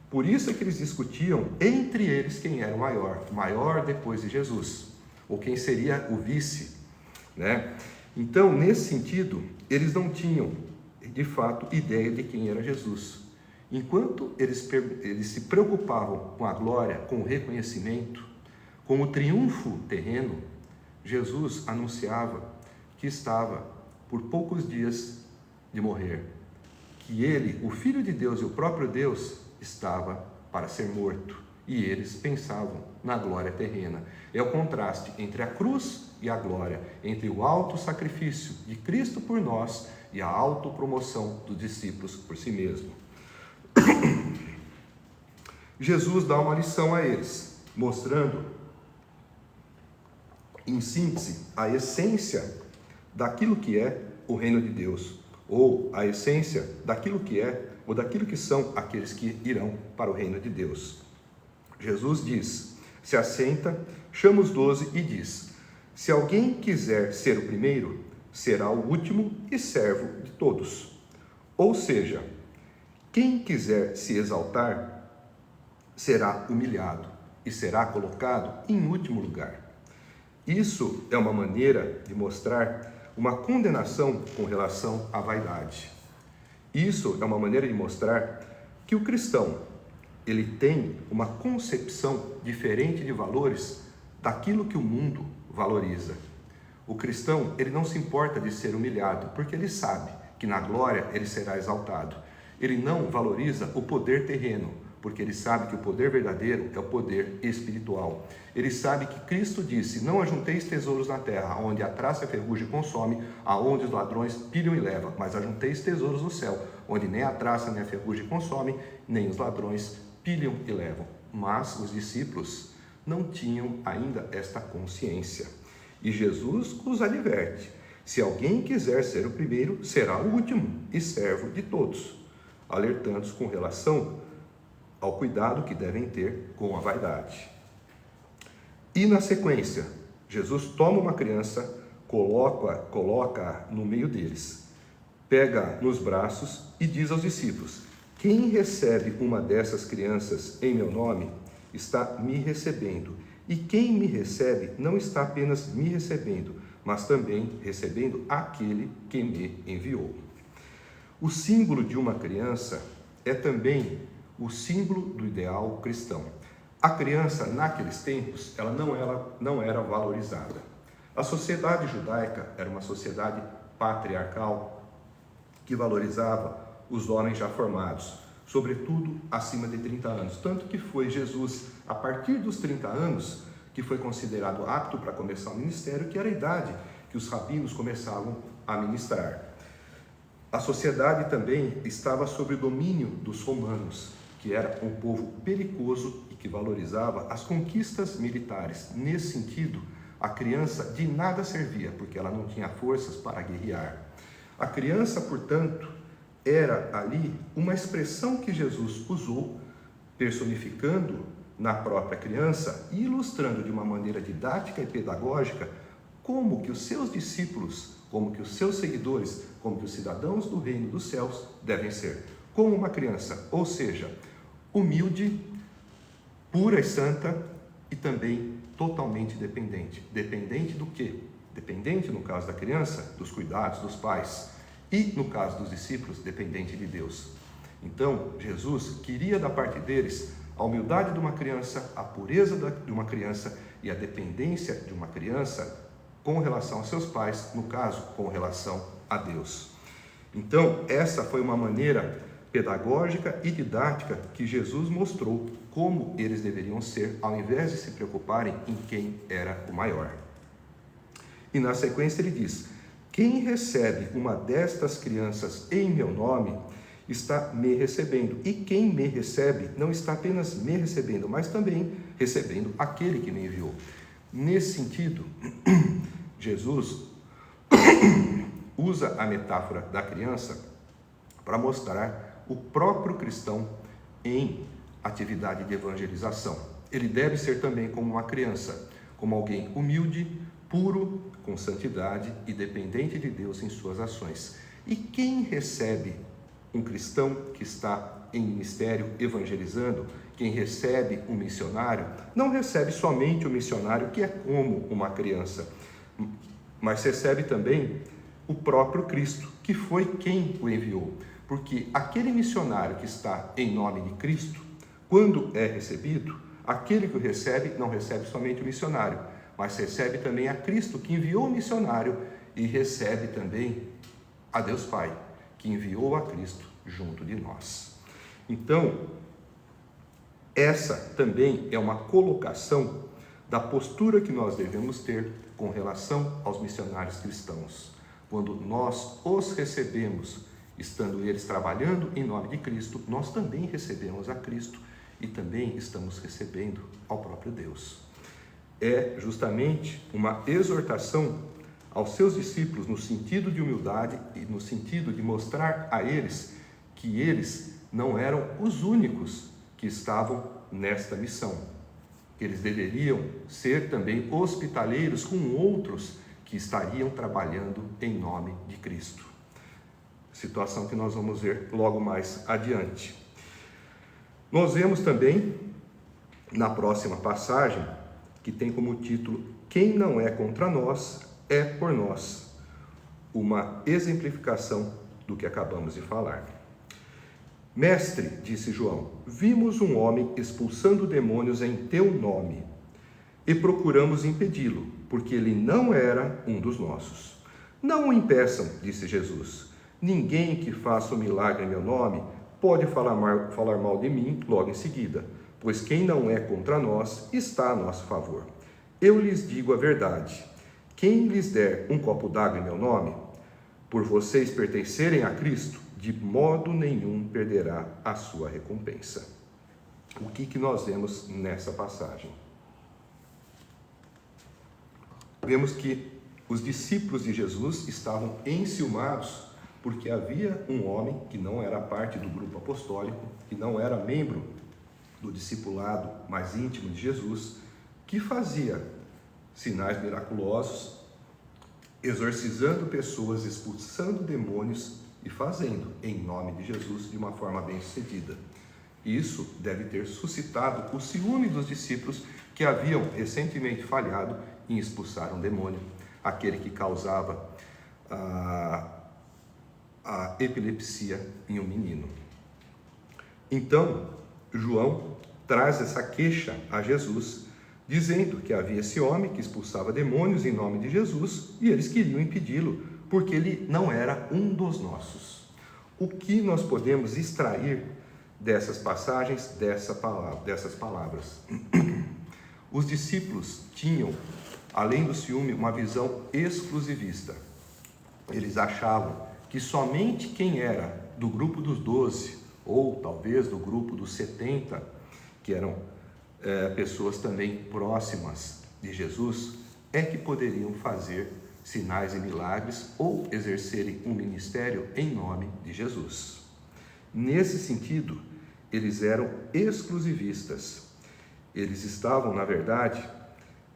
Por isso é que eles discutiam entre eles quem era o maior depois de Jesus, ou quem seria o vice, né? Então, nesse sentido, eles não tinham, de fato, ideia de quem era Jesus. Enquanto eles se preocupavam com a glória, com o reconhecimento, com o triunfo terreno, Jesus anunciava que estava por poucos dias de morrer, que ele, o Filho de Deus e o próprio Deus, estava para ser morto, e eles pensavam na glória terrena. É o contraste entre a cruz e a glória, entre o alto sacrifício de Cristo por nós e a autopromoção dos discípulos por si mesmo. Jesus dá uma lição a eles, mostrando, em síntese, a essência daquilo que é o reino de Deus, ou a essência daquilo que é, ou daquilo que são aqueles que irão para o reino de Deus. Jesus diz, se assenta, chama os 12 e diz, se alguém quiser ser o primeiro, será o último e servo de todos. Ou seja, quem quiser se exaltar, será humilhado, e será colocado em último lugar. Isso é uma maneira de mostrar uma condenação com relação à vaidade. Isso é uma maneira de mostrar que o cristão, ele tem uma concepção diferente de valores daquilo que o mundo valoriza. O cristão, ele não se importa de ser humilhado, porque ele sabe que na glória ele será exaltado. Ele não valoriza o poder terreno, porque ele sabe que o poder verdadeiro é o poder espiritual. Ele sabe que Cristo disse: não ajunteis tesouros na terra, onde a traça e a ferrugem consome, aonde os ladrões pilham e levam, mas ajunteis tesouros no céu, onde nem a traça nem a ferrugem consome, nem os ladrões pilham e levam. Mas os discípulos não tinham ainda esta consciência. E Jesus os adverte: se alguém quiser ser o primeiro, será o último e servo de todos, alertando-os com relação ao cuidado que devem ter com a vaidade. E na sequência, Jesus toma uma criança, coloca no meio deles, pega nos braços e diz aos discípulos: quem recebe uma dessas crianças em meu nome, está me recebendo. E quem me recebe não está apenas me recebendo, mas também recebendo aquele que me enviou. O símbolo de uma criança é também o símbolo do ideal cristão. A criança, naqueles tempos, ela não era valorizada. A sociedade judaica era uma sociedade patriarcal que valorizava os homens já formados, sobretudo acima de 30 anos. Tanto que foi Jesus, a partir dos 30 anos, que foi considerado apto para começar o ministério, que era a idade que os rabinos começavam a ministrar. A sociedade também estava sob o domínio dos romanos, que era um povo belicoso e que valorizava as conquistas militares. Nesse sentido, a criança de nada servia, porque ela não tinha forças para guerrear. A criança, portanto, era ali uma expressão que Jesus usou, personificando na própria criança e ilustrando de uma maneira didática e pedagógica como que os seus discípulos, como que os seus seguidores, como que os cidadãos do reino dos céus devem ser. Como uma criança, ou seja, humilde, pura e santa e também totalmente dependente. Dependente do quê? Dependente, no caso da criança, dos cuidados dos pais. E, no caso dos discípulos, dependente de Deus. Então, Jesus queria da parte deles a humildade de uma criança, a pureza de uma criança e a dependência de uma criança com relação aos seus pais, no caso, com relação a Deus. Então, essa foi uma maneira pedagógica e didática que Jesus mostrou como eles deveriam ser, ao invés de se preocuparem em quem era o maior. E na sequência ele diz: quem recebe uma destas crianças em meu nome, está me recebendo. E quem me recebe, não está apenas me recebendo, mas também recebendo aquele que me enviou. Nesse sentido, Jesus usa a metáfora da criança para mostrar o próprio cristão em atividade de evangelização. Ele deve ser também como uma criança, como alguém humilde, puro, com santidade e dependente de Deus em suas ações. E quem recebe um cristão que está em ministério evangelizando, quem recebe um missionário, não recebe somente o missionário que é como uma criança, mas recebe também o próprio Cristo, que foi quem o enviou. Porque aquele missionário que está em nome de Cristo, quando é recebido, aquele que o recebe não recebe somente o missionário, mas recebe também a Cristo, que enviou o missionário, e recebe também a Deus Pai, que enviou a Cristo junto de nós. Então, essa também é uma colocação da postura que nós devemos ter com relação aos missionários cristãos. Quando nós os recebemos, estando eles trabalhando em nome de Cristo, nós também recebemos a Cristo e também estamos recebendo ao próprio Deus. É justamente uma exortação aos seus discípulos no sentido de humildade e no sentido de mostrar a eles que eles não eram os únicos que estavam nesta missão, que eles deveriam ser também hospitaleiros com outros que estariam trabalhando em nome de Cristo. Situação que nós vamos ver logo mais adiante. Nós vemos também na próxima passagem, que tem como título "Quem não é contra nós, é por nós", uma exemplificação do que acabamos de falar. "Mestre", disse João, "vimos um homem expulsando demônios em teu nome e procuramos impedi-lo, porque ele não era um dos nossos." "Não o impeçam", disse Jesus. "Ninguém que faça um milagre em meu nome pode falar mal de mim logo em seguida, pois quem não é contra nós está a nosso favor. Eu lhes digo a verdade: quem lhes der um copo d'água em meu nome, por vocês pertencerem a Cristo, de modo nenhum perderá a sua recompensa." O que nós vemos nessa passagem? Vemos que os discípulos de Jesus estavam enciumados porque havia um homem que não era parte do grupo apostólico, que não era membro do discipulado mais íntimo de Jesus, que fazia sinais miraculosos, exorcizando pessoas, expulsando demônios e fazendo em nome de Jesus de uma forma bem-sucedida. Isso deve ter suscitado o ciúme dos discípulos que haviam recentemente falhado em expulsar um demônio, aquele que causava a epilepsia em um menino. Então, João traz essa queixa a Jesus, dizendo que havia esse homem que expulsava demônios em nome de Jesus e eles queriam impedi-lo, porque ele não era um dos nossos. O que nós podemos extrair dessas passagens, dessas palavras? Os discípulos tinham, além do ciúme, uma visão exclusivista. Eles achavam que somente quem era do grupo dos 12, ou talvez do grupo dos 70, que eram pessoas também próximas de Jesus, é que poderiam fazer sinais e milagres ou exercerem um ministério em nome de Jesus. Nesse sentido, eles eram exclusivistas. Eles estavam, na verdade,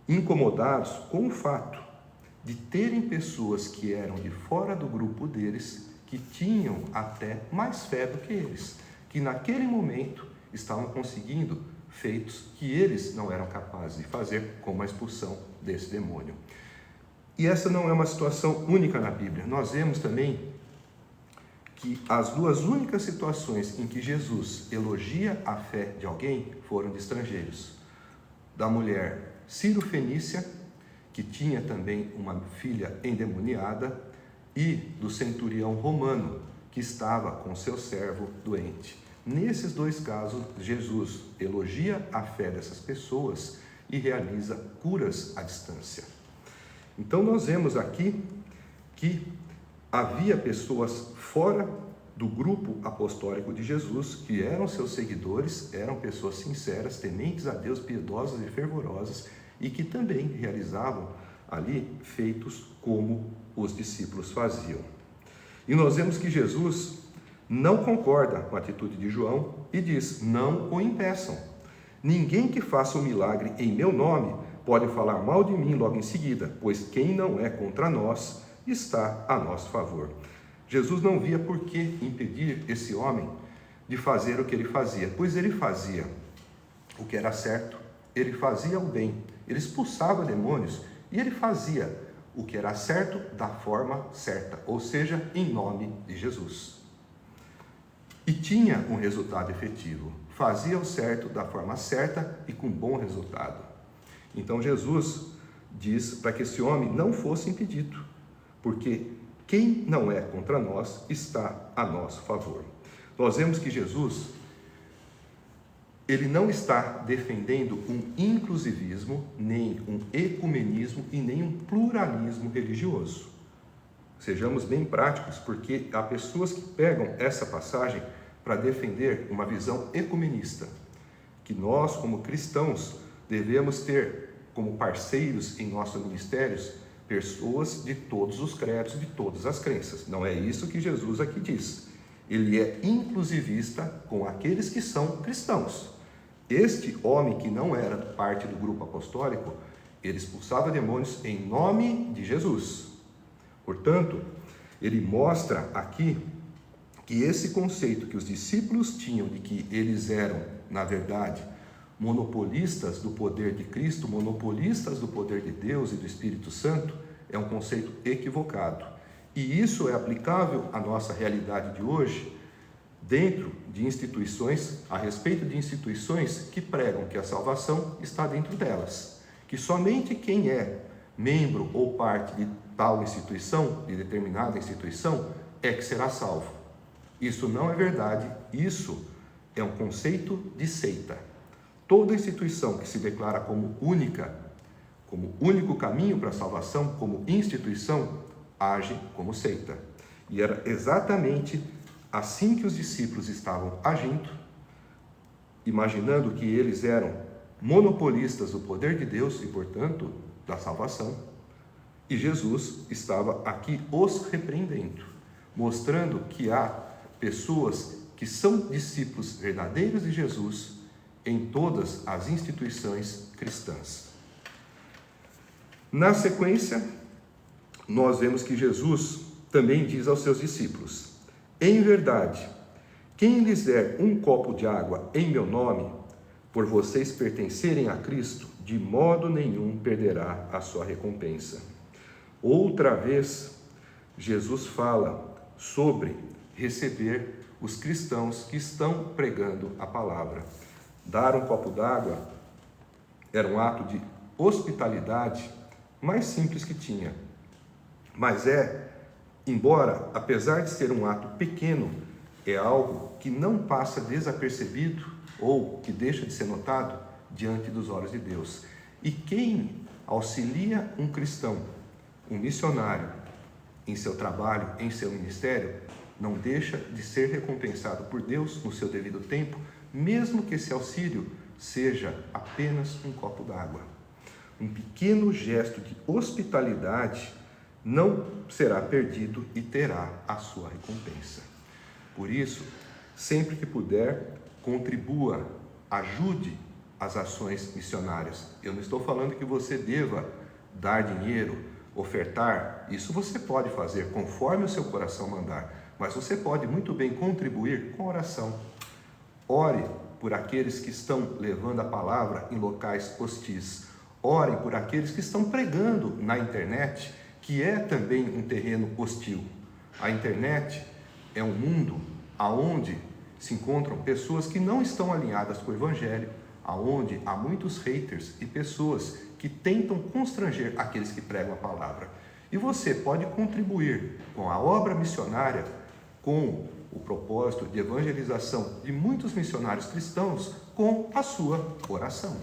incomodados com o fato de terem pessoas que eram de fora do grupo deles, que tinham até mais fé do que eles, que naquele momento estavam conseguindo feitos que eles não eram capazes de fazer, como a expulsão desse demônio. E essa não é uma situação única na Bíblia. Nós vemos também que as duas únicas situações em que Jesus elogia a fé de alguém foram de estrangeiros. Da mulher Ciro-fenícia, que tinha também uma filha endemoniada, e do centurião romano, que estava com seu servo doente. Nesses dois casos, Jesus elogia a fé dessas pessoas e realiza curas à distância. Então nós vemos aqui que havia pessoas fora do grupo apostólico de Jesus, que eram seus seguidores, eram pessoas sinceras, tementes a Deus, piedosas e fervorosas, e que também realizavam ali feitos como os discípulos faziam. E nós vemos que Jesus não concorda com a atitude de João e diz: não o impeçam. Ninguém que faça um milagre em meu nome pode falar mal de mim logo em seguida, pois quem não é contra nós está a nosso favor. Jesus não via por que impedir esse homem de fazer o que ele fazia, pois ele fazia o que era certo, ele fazia o bem, ele expulsava demônios e ele fazia o que era certo da forma certa, ou seja, em nome de Jesus. E tinha um resultado efetivo, fazia o certo da forma certa e com bom resultado. Então Jesus diz para que esse homem não fosse impedido, porque quem não é contra nós está a nosso favor. Nós vemos que Jesus, ele não está defendendo um inclusivismo, nem um ecumenismo e nem um pluralismo religioso. Sejamos bem práticos, porque há pessoas que pegam essa passagem para defender uma visão ecumenista, que nós, como cristãos, devemos ter como parceiros em nossos ministérios pessoas de todos os credos, de todas as crenças. Não é isso que Jesus aqui diz. Ele é inclusivista com aqueles que são cristãos. Este homem que não era parte do grupo apostólico, ele expulsava demônios em nome de Jesus. Portanto, ele mostra aqui que esse conceito que os discípulos tinham de que eles eram, na verdade, monopolistas do poder de Cristo, monopolistas do poder de Deus e do Espírito Santo, é um conceito equivocado. E isso é aplicável à nossa realidade de hoje, dentro de instituições, a respeito de instituições que pregam que a salvação está dentro delas, que somente quem é membro ou parte de tal instituição, de determinada instituição, é que será salvo. Isso não é verdade, isso é um conceito de seita. Toda instituição que se declara como única, como único caminho para a salvação, como instituição, age como seita. E era exatamente assim que os discípulos estavam agindo, imaginando que eles eram monopolistas do poder de Deus e, portanto, da salvação. E Jesus estava aqui os repreendendo, mostrando que há pessoas que são discípulos verdadeiros de Jesus em todas as instituições cristãs. Na sequência, nós vemos que Jesus também diz aos seus discípulos: em verdade, quem lhes der um copo de água em meu nome, por vocês pertencerem a Cristo, de modo nenhum perderá a sua recompensa. Outra vez, Jesus fala sobre receber os cristãos que estão pregando a palavra. Dar um copo d'água era um ato de hospitalidade mais simples que tinha. Mas embora, apesar de ser um ato pequeno, é algo que não passa desapercebido ou que deixa de ser notado diante dos olhos de Deus. E quem auxilia um cristão, um missionário, em seu trabalho, em seu ministério, não deixa de ser recompensado por Deus no seu devido tempo, mesmo que esse auxílio seja apenas um copo d'água. Um pequeno gesto de hospitalidade não será perdido e terá a sua recompensa. Por isso, sempre que puder, contribua, ajude as ações missionárias. Eu não estou falando que você deva dar dinheiro, ofertar. Isso você pode fazer conforme o seu coração mandar, mas você pode muito bem contribuir com oração. Ore por aqueles que estão levando a palavra em locais hostis. Ore por aqueles que estão pregando na internet, que é também um terreno hostil. A internet é um mundo onde se encontram pessoas que não estão alinhadas com o Evangelho, onde há muitos haters e pessoas que tentam constranger aqueles que pregam a palavra. E você pode contribuir com a obra missionária, com o propósito de evangelização de muitos missionários cristãos, com a sua oração.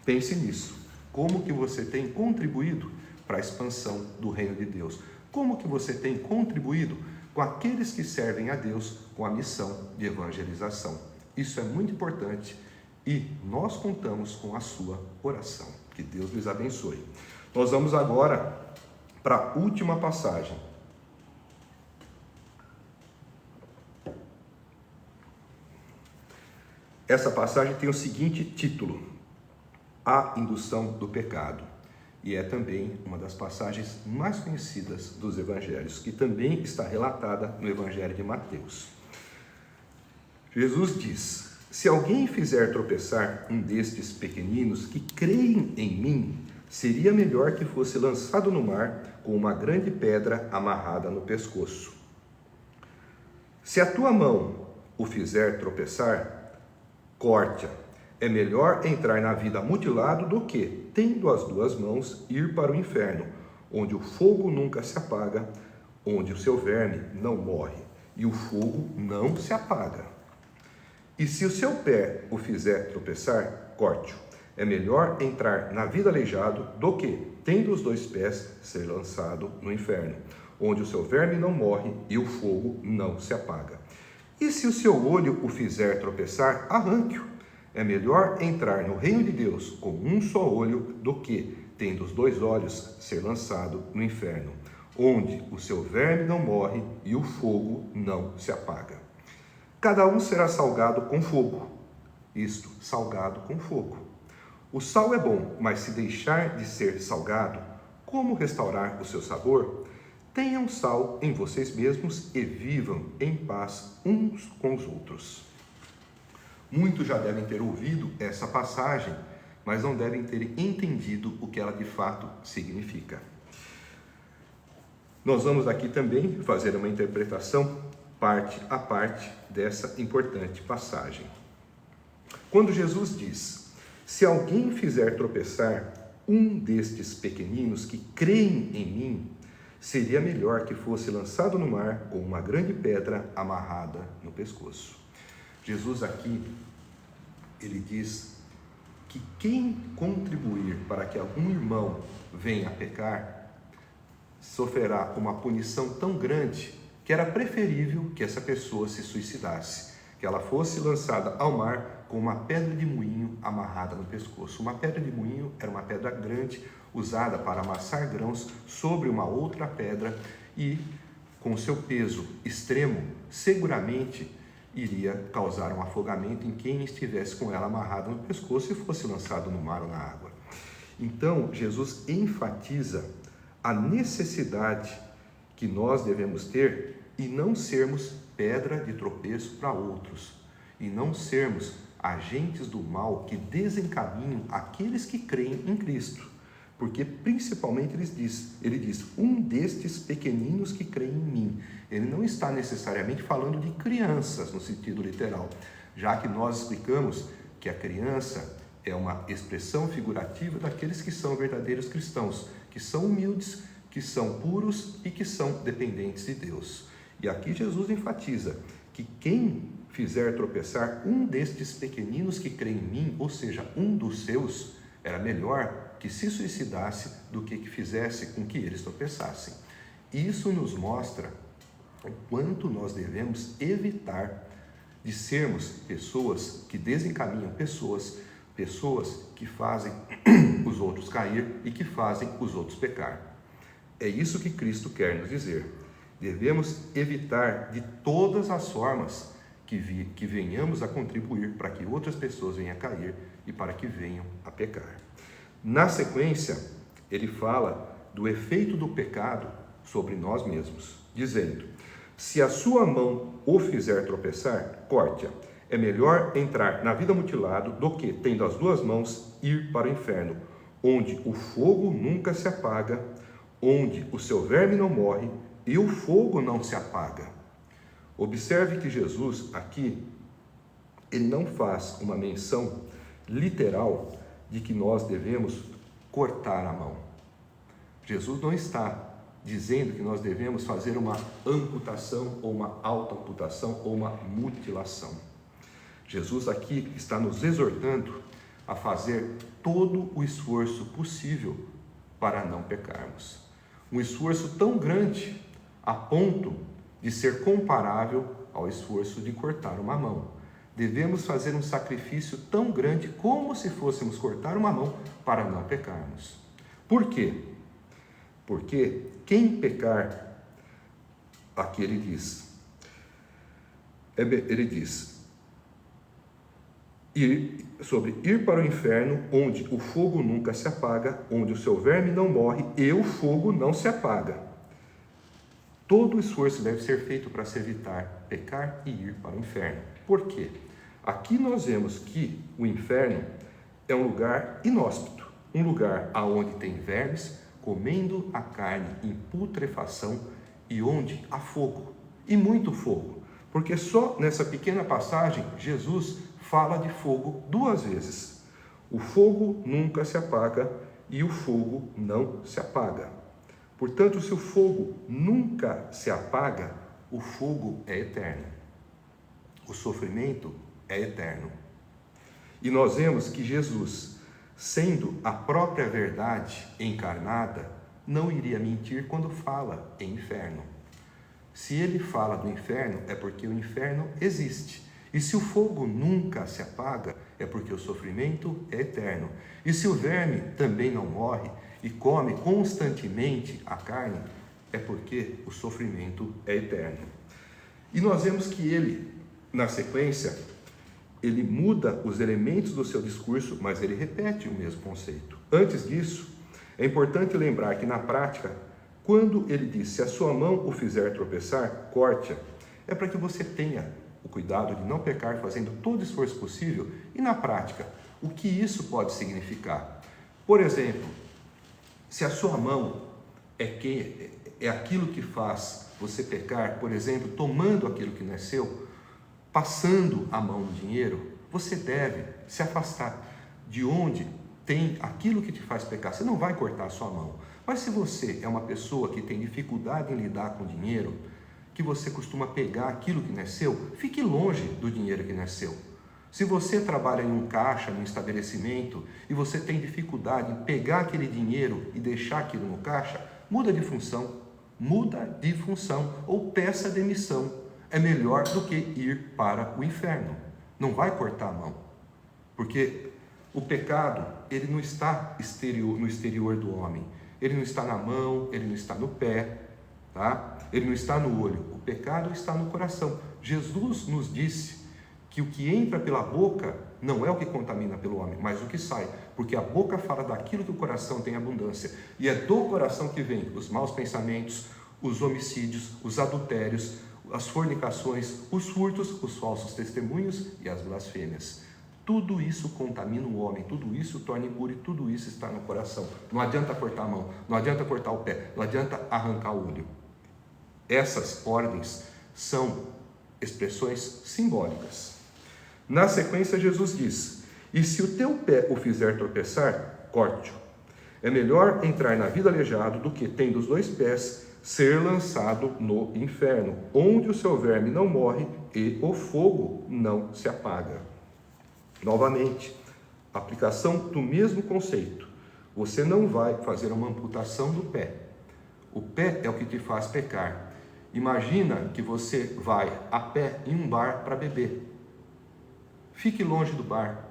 Pense nisso. Como que você tem contribuído para a expansão do reino de Deus? Como que você tem contribuído com aqueles que servem a Deus com a missão de evangelização? Isso é muito importante e nós contamos com a sua oração. Que Deus lhes abençoe. Nós vamos agora para a última passagem. Essa passagem tem o seguinte título: A indução do pecado. E é também uma das passagens mais conhecidas dos evangelhos, que também está relatada no Evangelho de Mateus. Jesus diz: se alguém fizer tropeçar um destes pequeninos que creem em mim, seria melhor que fosse lançado no mar com uma grande pedra amarrada no pescoço. Se a tua mão o fizer tropeçar, corte-a. É melhor entrar na vida mutilado do que, tendo as duas mãos, ir para o inferno, onde o fogo nunca se apaga, onde o seu verme não morre, e o fogo não se apaga. E se o seu pé o fizer tropeçar, corte-o. É melhor entrar na vida aleijado do que, tendo os dois pés, ser lançado no inferno, onde o seu verme não morre e o fogo não se apaga. E se o seu olho o fizer tropeçar, arranque-o. É melhor entrar no reino de Deus com um só olho do que, tendo os dois olhos, ser lançado no inferno, onde o seu verme não morre e o fogo não se apaga. Cada um será salgado com fogo. Isto, salgado com fogo. O sal é bom, mas se deixar de ser salgado, como restaurar o seu sabor? Tenham sal em vocês mesmos e vivam em paz uns com os outros. Muitos já devem ter ouvido essa passagem, mas não devem ter entendido o que ela de fato significa. Nós vamos aqui também fazer uma interpretação parte a parte dessa importante passagem. Quando Jesus diz: se alguém fizer tropeçar um destes pequeninos que creem em mim, seria melhor que fosse lançado no mar com uma grande pedra amarrada no pescoço. Jesus aqui, ele diz que quem contribuir para que algum irmão venha a pecar, sofrerá uma punição tão grande que era preferível que essa pessoa se suicidasse, que ela fosse lançada ao mar com uma pedra de moinho amarrada no pescoço. Uma pedra de moinho era uma pedra grande, usada para amassar grãos sobre uma outra pedra e, com seu peso extremo, seguramente iria causar um afogamento em quem estivesse com ela amarrada no pescoço e fosse lançado no mar ou na água. Então, Jesus enfatiza a necessidade que nós devemos ter e não sermos pedra de tropeço para outros, e não sermos agentes do mal que desencaminham aqueles que creem em Cristo. Porque principalmente ele diz, um destes pequeninos que creem em mim. Ele não está necessariamente falando de crianças no sentido literal, já que nós explicamos que a criança é uma expressão figurativa daqueles que são verdadeiros cristãos, que são humildes, que são puros e que são dependentes de Deus. E aqui Jesus enfatiza que quem fizer tropeçar um destes pequeninos que creem em mim, ou seja, um dos seus, era melhor que se suicidasse do que fizesse com que eles tropeçassem. Isso nos mostra o quanto nós devemos evitar de sermos pessoas que desencaminham pessoas que fazem os outros cair e que fazem os outros pecar. É isso que Cristo quer nos dizer. Devemos evitar de todas as formas que venhamos a contribuir para que outras pessoas venham a cair e para que venham a pecar. Na sequência, ele fala do efeito do pecado sobre nós mesmos, dizendo: se a sua mão o fizer tropeçar, corte-a. É melhor entrar na vida mutilado do que, tendo as duas mãos, ir para o inferno, onde o fogo nunca se apaga, onde o seu verme não morre e o fogo não se apaga. Observe que Jesus aqui, ele não faz uma menção literal de que nós devemos cortar a mão. Jesus não está dizendo que nós devemos fazer uma amputação ou uma autoamputação ou uma mutilação. Jesus aqui está nos exortando a fazer todo o esforço possível para não pecarmos. Um esforço tão grande a ponto de ser comparável ao esforço de cortar uma mão. Devemos fazer um sacrifício tão grande como se fôssemos cortar uma mão para não pecarmos. Por quê? Porque quem pecar, aqui ele diz, ir para o inferno, onde o fogo nunca se apaga, onde o seu verme não morre e o fogo não se apaga. Todo o esforço deve ser feito para se evitar pecar e ir para o inferno. Por quê? Aqui nós vemos que o inferno é um lugar inóspito, um lugar onde tem vermes comendo a carne em putrefação e onde há fogo, e muito fogo, porque só nessa pequena passagem Jesus fala de fogo duas vezes. O fogo nunca se apaga e o fogo não se apaga. Portanto, se o fogo nunca se apaga, o fogo é eterno. O sofrimento é eterno. E nós vemos que Jesus, sendo a própria verdade encarnada, não iria mentir quando fala em inferno. Se ele fala do inferno, é porque o inferno existe. E se o fogo nunca se apaga, é porque o sofrimento é eterno. E se o verme também não morre e come constantemente a carne, é porque o sofrimento é eterno. E nós vemos que ele, na sequência, ele muda os elementos do seu discurso, mas ele repete o mesmo conceito. Antes disso, é importante lembrar que na prática, quando ele diz, se a sua mão o fizer tropeçar, corte-a, é para que você tenha o cuidado de não pecar, fazendo todo o esforço possível. E na prática, o que isso pode significar? Por exemplo, se a sua mão é aquilo que faz você pecar, por exemplo, tomando aquilo que não é seu, passando a mão no dinheiro, você deve se afastar de onde tem aquilo que te faz pecar. Você não vai cortar a sua mão. Mas se você é uma pessoa que tem dificuldade em lidar com dinheiro, que você costuma pegar aquilo que não é seu, fique longe do dinheiro que não é seu. Se você trabalha em um caixa, num estabelecimento, e você tem dificuldade em pegar aquele dinheiro e deixar aquilo no caixa, muda de função, ou peça demissão. É melhor do que ir para o inferno. Não vai cortar a mão, porque o pecado, ele não está no exterior do homem, ele não está na mão, ele não está no pé, tá? Ele não está no olho, o pecado está no coração. Jesus nos disse que o que entra pela boca não é o que contamina pelo homem, mas o que sai, porque a boca fala daquilo que o coração tem abundância, e é do coração que vem os maus pensamentos, os homicídios, os adultérios, as fornicações, os furtos, os falsos testemunhos e as blasfêmias. Tudo isso contamina o homem, tudo isso torna impuro e tudo isso está no coração. Não adianta cortar a mão, não adianta cortar o pé, não adianta arrancar o olho. Essas ordens são expressões simbólicas. Na sequência, Jesus diz: e se o teu pé o fizer tropeçar, corte-o. É melhor entrar na vida aleijado do que, tendo os 2 pés, ser lançado no inferno, onde o seu verme não morre e o fogo não se apaga. Novamente, aplicação do mesmo conceito. Você não vai fazer uma amputação do pé. O pé é o que te faz pecar. Imagina que você vai a pé em um bar para beber. Fique longe do bar.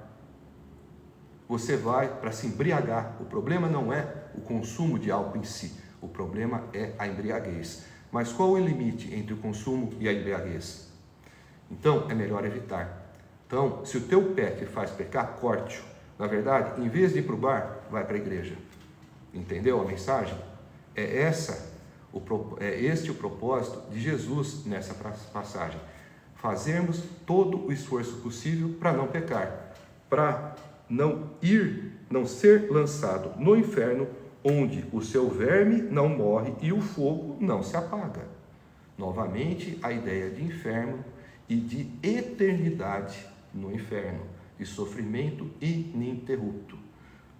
Você vai para se embriagar. O problema não é o consumo de álcool em si. O problema é a embriaguez. Mas qual é o limite entre o consumo e a embriaguez? Então, é melhor evitar. Então, se o teu pé te faz pecar, corte-o. Na verdade, em vez de ir para o bar, vai para a igreja. Entendeu a mensagem? É este o propósito de Jesus nessa passagem. Fazermos todo o esforço possível para não pecar, para não ser lançado no inferno, onde o seu verme não morre e o fogo não se apaga. Novamente, a ideia de inferno e de eternidade no inferno, de sofrimento ininterrupto.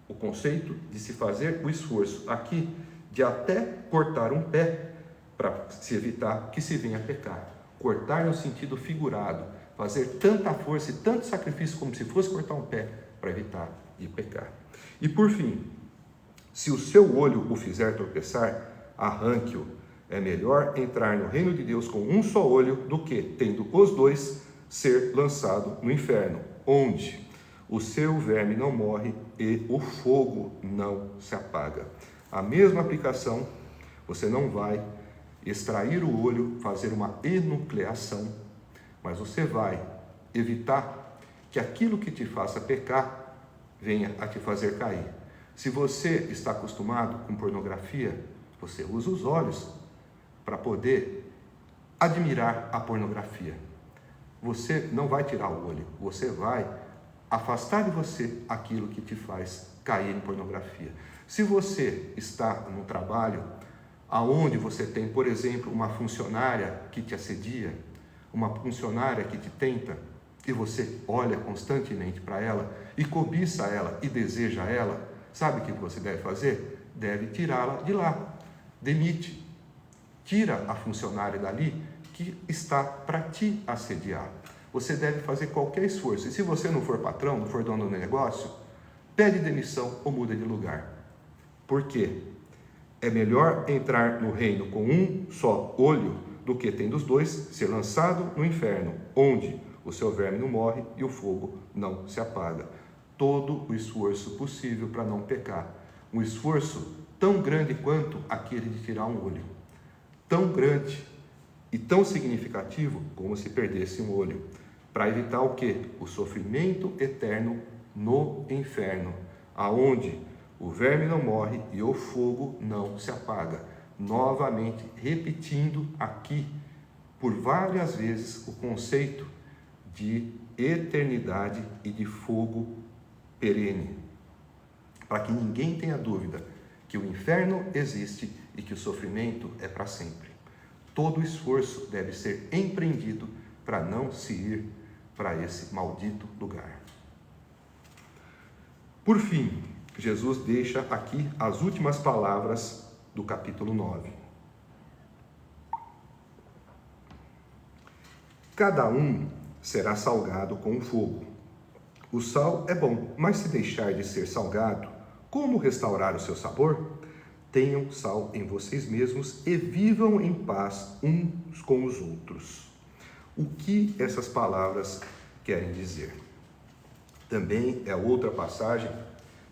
O conceito de se fazer o esforço aqui de até cortar um pé para se evitar que se venha a pecar. Cortar no sentido figurado, fazer tanta força e tanto sacrifício como se fosse cortar um pé para evitar de pecar. E por fim, se o seu olho o fizer tropeçar, arranque-o. É melhor entrar no reino de Deus com um só olho do que, tendo os 2, ser lançado no inferno, onde o seu verme não morre e o fogo não se apaga. A mesma aplicação, você não vai extrair o olho, fazer uma enucleação, mas você vai evitar que aquilo que te faça pecar venha a te fazer cair. Se você está acostumado com pornografia, você usa os olhos para poder admirar a pornografia. Você não vai tirar o olho, você vai afastar de você aquilo que te faz cair em pornografia. Se você está no trabalho aonde você tem, por exemplo, uma funcionária que te assedia, uma funcionária que te tenta, e você olha constantemente para ela e cobiça ela e deseja ela, sabe o que você deve fazer? Deve tirá-la de lá. Demite. Tira a funcionária dali que está para te assediar. Você deve fazer qualquer esforço. E se você não for patrão, não for dono do negócio, pede demissão ou muda de lugar. Por quê? É melhor entrar no reino com um só olho do que, tendo os 2, ser lançado no inferno, onde o seu verme não morre e o fogo não se apaga. Todo o esforço possível para não pecar. Um esforço tão grande quanto aquele de tirar um olho. Tão grande e tão significativo como se perdesse um olho. Para evitar o quê? O sofrimento eterno no inferno, aonde o verme não morre e o fogo não se apaga. Novamente, repetindo aqui por várias vezes o conceito de eternidade e de fogo perene, para que ninguém tenha dúvida que o inferno existe e que o sofrimento é para sempre. Todo esforço deve ser empreendido para não se ir para esse maldito lugar. Por fim, Jesus deixa aqui as últimas palavras do capítulo 9. Cada um será salgado com o fogo. O sal é bom, mas se deixar de ser salgado, como restaurar o seu sabor? Tenham sal em vocês mesmos e vivam em paz uns com os outros. O que essas palavras querem dizer? Também é outra passagem,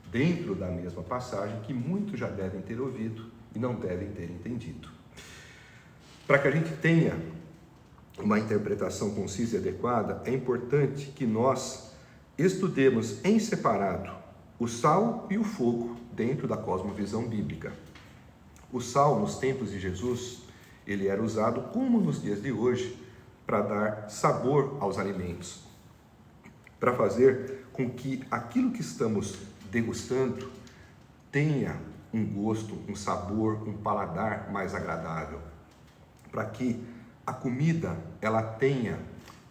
dentro da mesma passagem, que muitos já devem ter ouvido e não devem ter entendido. Para que a gente tenha uma interpretação concisa e adequada, é importante que nós estudemos em separado o sal e o fogo dentro da cosmovisão bíblica. O sal, nos tempos de Jesus, ele era usado, como nos dias de hoje, para dar sabor aos alimentos, para fazer com que aquilo que estamos degustando tenha um gosto, um sabor, um paladar mais agradável, para que a comida ela tenha,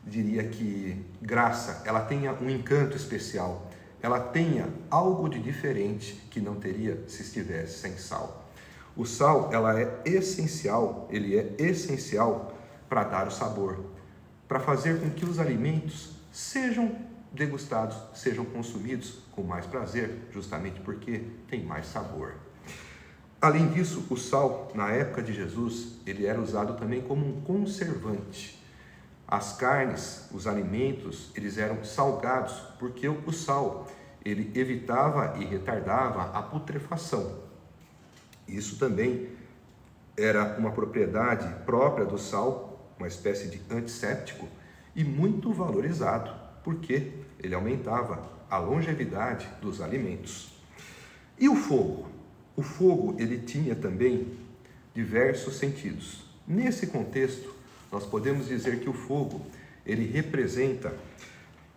diria que, graça, ela tenha um encanto especial, ela tenha algo de diferente que não teria se estivesse sem sal. O sal, ele é essencial para dar o sabor, para fazer com que os alimentos sejam degustados, sejam consumidos com mais prazer, justamente porque tem mais sabor. Além disso, o sal, na época de Jesus, ele era usado também como um conservante. As carnes, os alimentos, eles eram salgados, porque o sal, ele evitava e retardava a putrefação. Isso também era uma propriedade própria do sal, uma espécie de antisséptico, e muito valorizado, porque ele aumentava a longevidade dos alimentos. E o fogo? O fogo, ele tinha também diversos sentidos. Nesse contexto, nós podemos dizer que o fogo, ele representa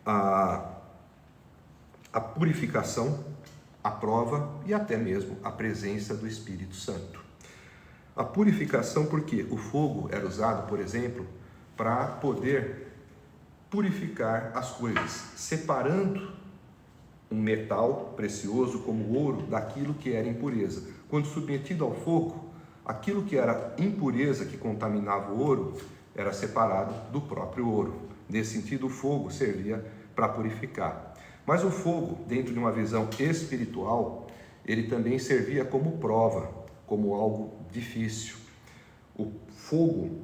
a purificação, a prova e até mesmo a presença do Espírito Santo. A purificação, porque o fogo era usado, por exemplo, para poder purificar as coisas, separando um metal precioso como o ouro daquilo que era impureza. Quando submetido ao fogo, aquilo que era impureza, que contaminava o ouro, era separado do próprio ouro. Nesse sentido, o fogo servia para purificar. Mas o fogo, dentro de uma visão espiritual, ele também servia como prova, como algo difícil. O fogo,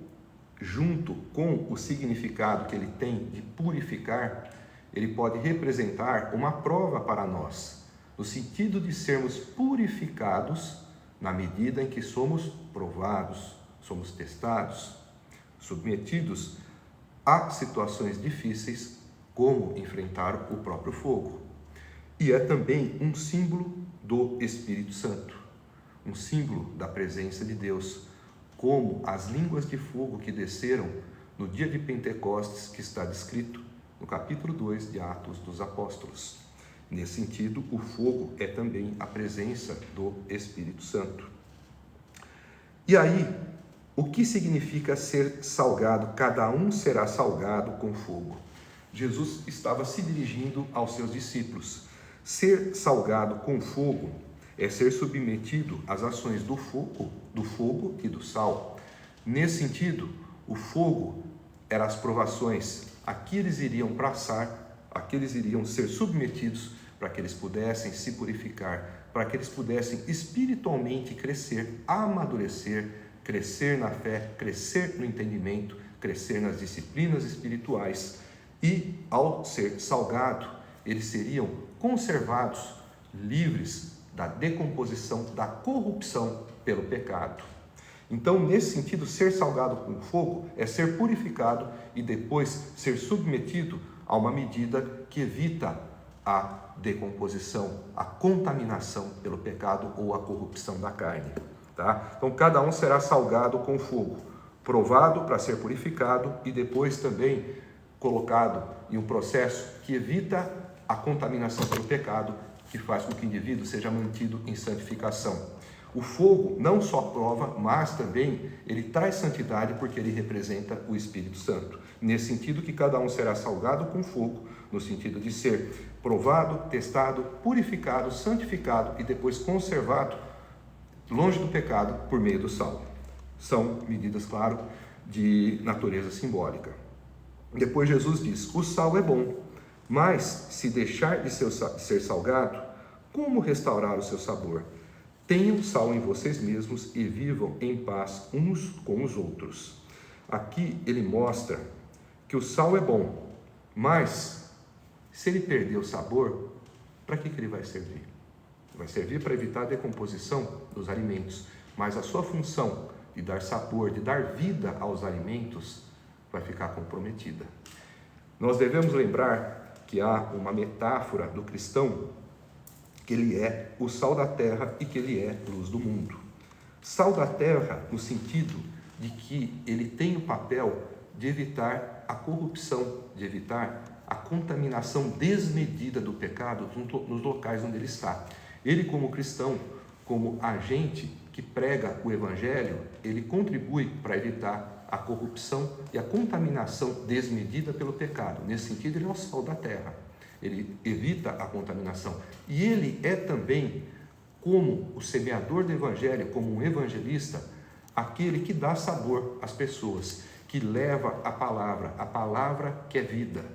junto com o significado que ele tem de purificar, ele pode representar uma prova para nós, no sentido de sermos purificados na medida em que somos provados, somos testados, submetidos a situações difíceis, como enfrentar o próprio fogo. E é também um símbolo do Espírito Santo, um símbolo da presença de Deus, como as línguas de fogo que desceram no dia de Pentecostes, que está descrito no capítulo 2 de Atos dos Apóstolos. Nesse sentido, o fogo é também a presença do Espírito Santo. E aí, o que significa ser salgado? Cada um será salgado com fogo. Jesus estava se dirigindo aos seus discípulos. Ser salgado com fogo é ser submetido às ações do fogo e do sal. Nesse sentido, o fogo eram as provações. Aqui eles iriam passar, aqui eles iriam ser submetidos para que eles pudessem se purificar, para que eles pudessem espiritualmente crescer, amadurecer, crescer na fé, crescer no entendimento, crescer nas disciplinas espirituais. E, ao ser salgado, eles seriam conservados, livres da decomposição, da corrupção pelo pecado. Então, nesse sentido, ser salgado com fogo é ser purificado e depois ser submetido a uma medida que evita a decomposição, a contaminação pelo pecado ou a corrupção da carne. Tá? Então, cada um será salgado com fogo, provado para ser purificado e depois também colocado e um processo que evita a contaminação pelo pecado, que faz com que o indivíduo seja mantido em santificação. O fogo não só prova, mas também ele traz santidade, porque ele representa o Espírito Santo. Nesse sentido que cada um será salgado com fogo, no sentido de ser provado, testado, purificado, santificado e depois conservado longe do pecado por meio do sal. São medidas, claro, de natureza simbólica. Depois Jesus diz: o sal é bom, mas se deixar de ser salgado, como restaurar o seu sabor? Tenham sal em vocês mesmos e vivam em paz uns com os outros. Aqui ele mostra que o sal é bom, mas se ele perder o sabor, para que ele vai servir? Vai servir para evitar a decomposição dos alimentos, mas a sua função de dar sabor, de dar vida aos alimentos, vai ficar comprometida. Nós devemos lembrar que há uma metáfora do cristão, que ele é o sal da terra e que ele é luz do mundo. Sal da terra no sentido de que ele tem o papel de evitar a corrupção, de evitar a contaminação desmedida do pecado nos locais onde ele está. Ele, como cristão, como agente que prega o Evangelho, ele contribui para evitar a corrupção e a contaminação desmedida pelo pecado. Nesse sentido, ele é o sal da terra. Ele evita a contaminação. E ele é também, como o semeador do Evangelho, como um evangelista, aquele que dá sabor às pessoas, que leva a palavra que é vida,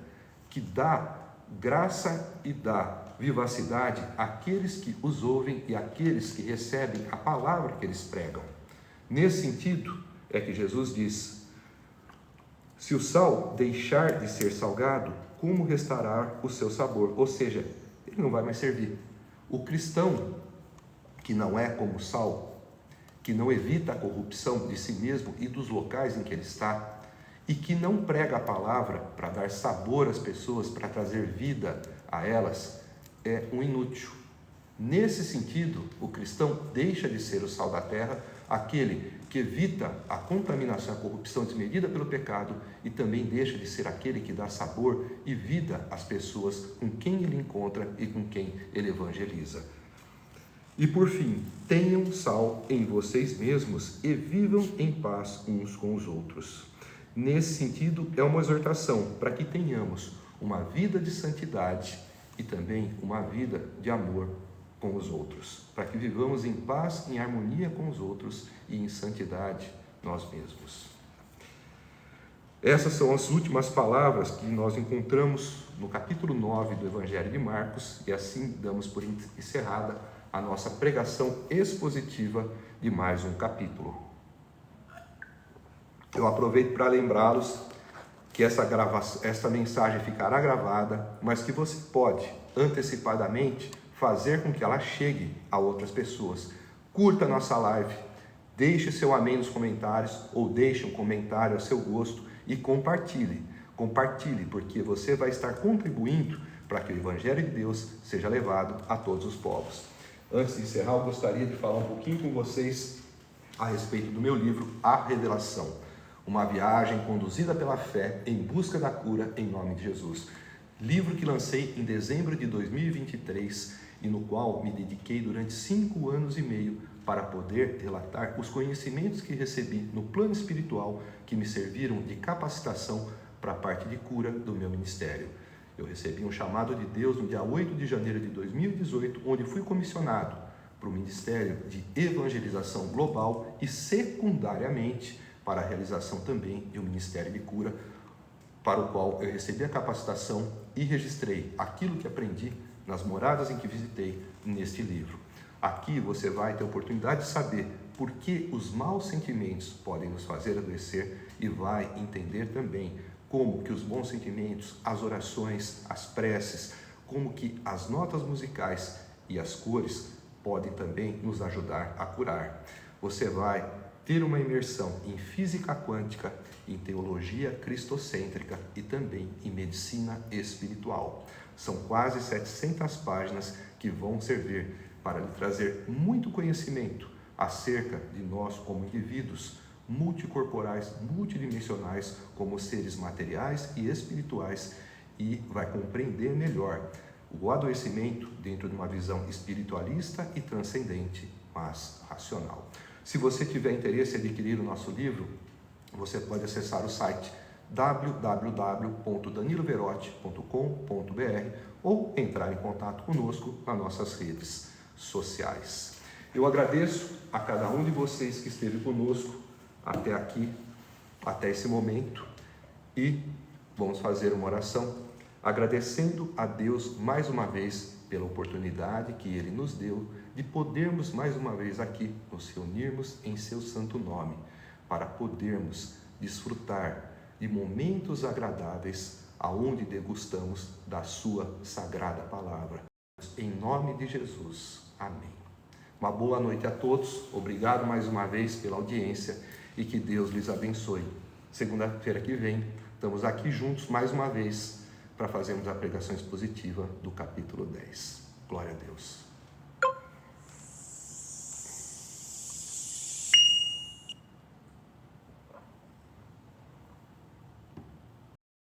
que dá graça e dá vivacidade àqueles que os ouvem e àqueles que recebem a palavra que eles pregam. Nesse sentido é que Jesus diz: se o sal deixar de ser salgado, como restaurar o seu sabor? Ou seja, ele não vai mais servir. O cristão que não é como o sal, que não evita a corrupção de si mesmo e dos locais em que ele está, e que não prega a palavra para dar sabor às pessoas, para trazer vida a elas, é um inútil. Nesse sentido, o cristão deixa de ser o sal da terra, aquele que evita a contaminação e a corrupção desmedida pelo pecado, e também deixa de ser aquele que dá sabor e vida às pessoas com quem ele encontra e com quem ele evangeliza. E por fim, tenham sal em vocês mesmos e vivam em paz uns com os outros. Nesse sentido, é uma exortação para que tenhamos uma vida de santidade e também uma vida de amor com os outros, para que vivamos em paz, em harmonia com os outros e em santidade nós mesmos. Essas são as últimas palavras que nós encontramos no capítulo 9 do Evangelho de Marcos, e assim damos por encerrada a nossa pregação expositiva de mais um capítulo. Eu aproveito para lembrá-los que essa mensagem ficará gravada, mas que você pode antecipadamente fazer com que ela chegue a outras pessoas. Curta a nossa live, deixe seu amém nos comentários ou deixe um comentário ao seu gosto e compartilhe. Compartilhe, porque você vai estar contribuindo para que o Evangelho de Deus seja levado a todos os povos. Antes de encerrar, eu gostaria de falar um pouquinho com vocês a respeito do meu livro, A Revelação. Uma viagem conduzida pela fé em busca da cura em nome de Jesus. Livro que lancei em dezembro de 2023 e no qual me dediquei durante 5 anos e meio para poder relatar os conhecimentos que recebi no plano espiritual que me serviram de capacitação para a parte de cura do meu ministério. Eu recebi um chamado de Deus no dia 8 de janeiro de 2018, onde fui comissionado para o Ministério de Evangelização Global e secundariamente para a realização também de um Ministério de Cura, para o qual eu recebi a capacitação e registrei aquilo que aprendi nas moradas em que visitei neste livro. Aqui você vai ter a oportunidade de saber por que os maus sentimentos podem nos fazer adoecer e vai entender também como que os bons sentimentos, as orações, as preces, como que as notas musicais e as cores podem também nos ajudar a curar. Você vai ter uma imersão em física quântica, em teologia cristocêntrica e também em medicina espiritual. São quase 700 páginas que vão servir para lhe trazer muito conhecimento acerca de nós como indivíduos multicorporais, multidimensionais, como seres materiais e espirituais, e vai compreender melhor o adoecimento dentro de uma visão espiritualista e transcendente, mas racional. Se você tiver interesse em adquirir o nosso livro, você pode acessar o site www.daniloverotti.com.br ou entrar em contato conosco nas nossas redes sociais. Eu agradeço a cada um de vocês que esteve conosco até aqui, até esse momento, e vamos fazer uma oração agradecendo a Deus mais uma vez pela oportunidade que Ele nos deu de podermos mais uma vez aqui nos reunirmos em seu santo nome, para podermos desfrutar de momentos agradáveis aonde degustamos da sua sagrada palavra. Em nome de Jesus. Amém. Uma boa noite a todos. Obrigado mais uma vez pela audiência e que Deus lhes abençoe. Segunda-feira que vem, estamos aqui juntos mais uma vez para fazermos a pregação expositiva do capítulo 10. Glória a Deus.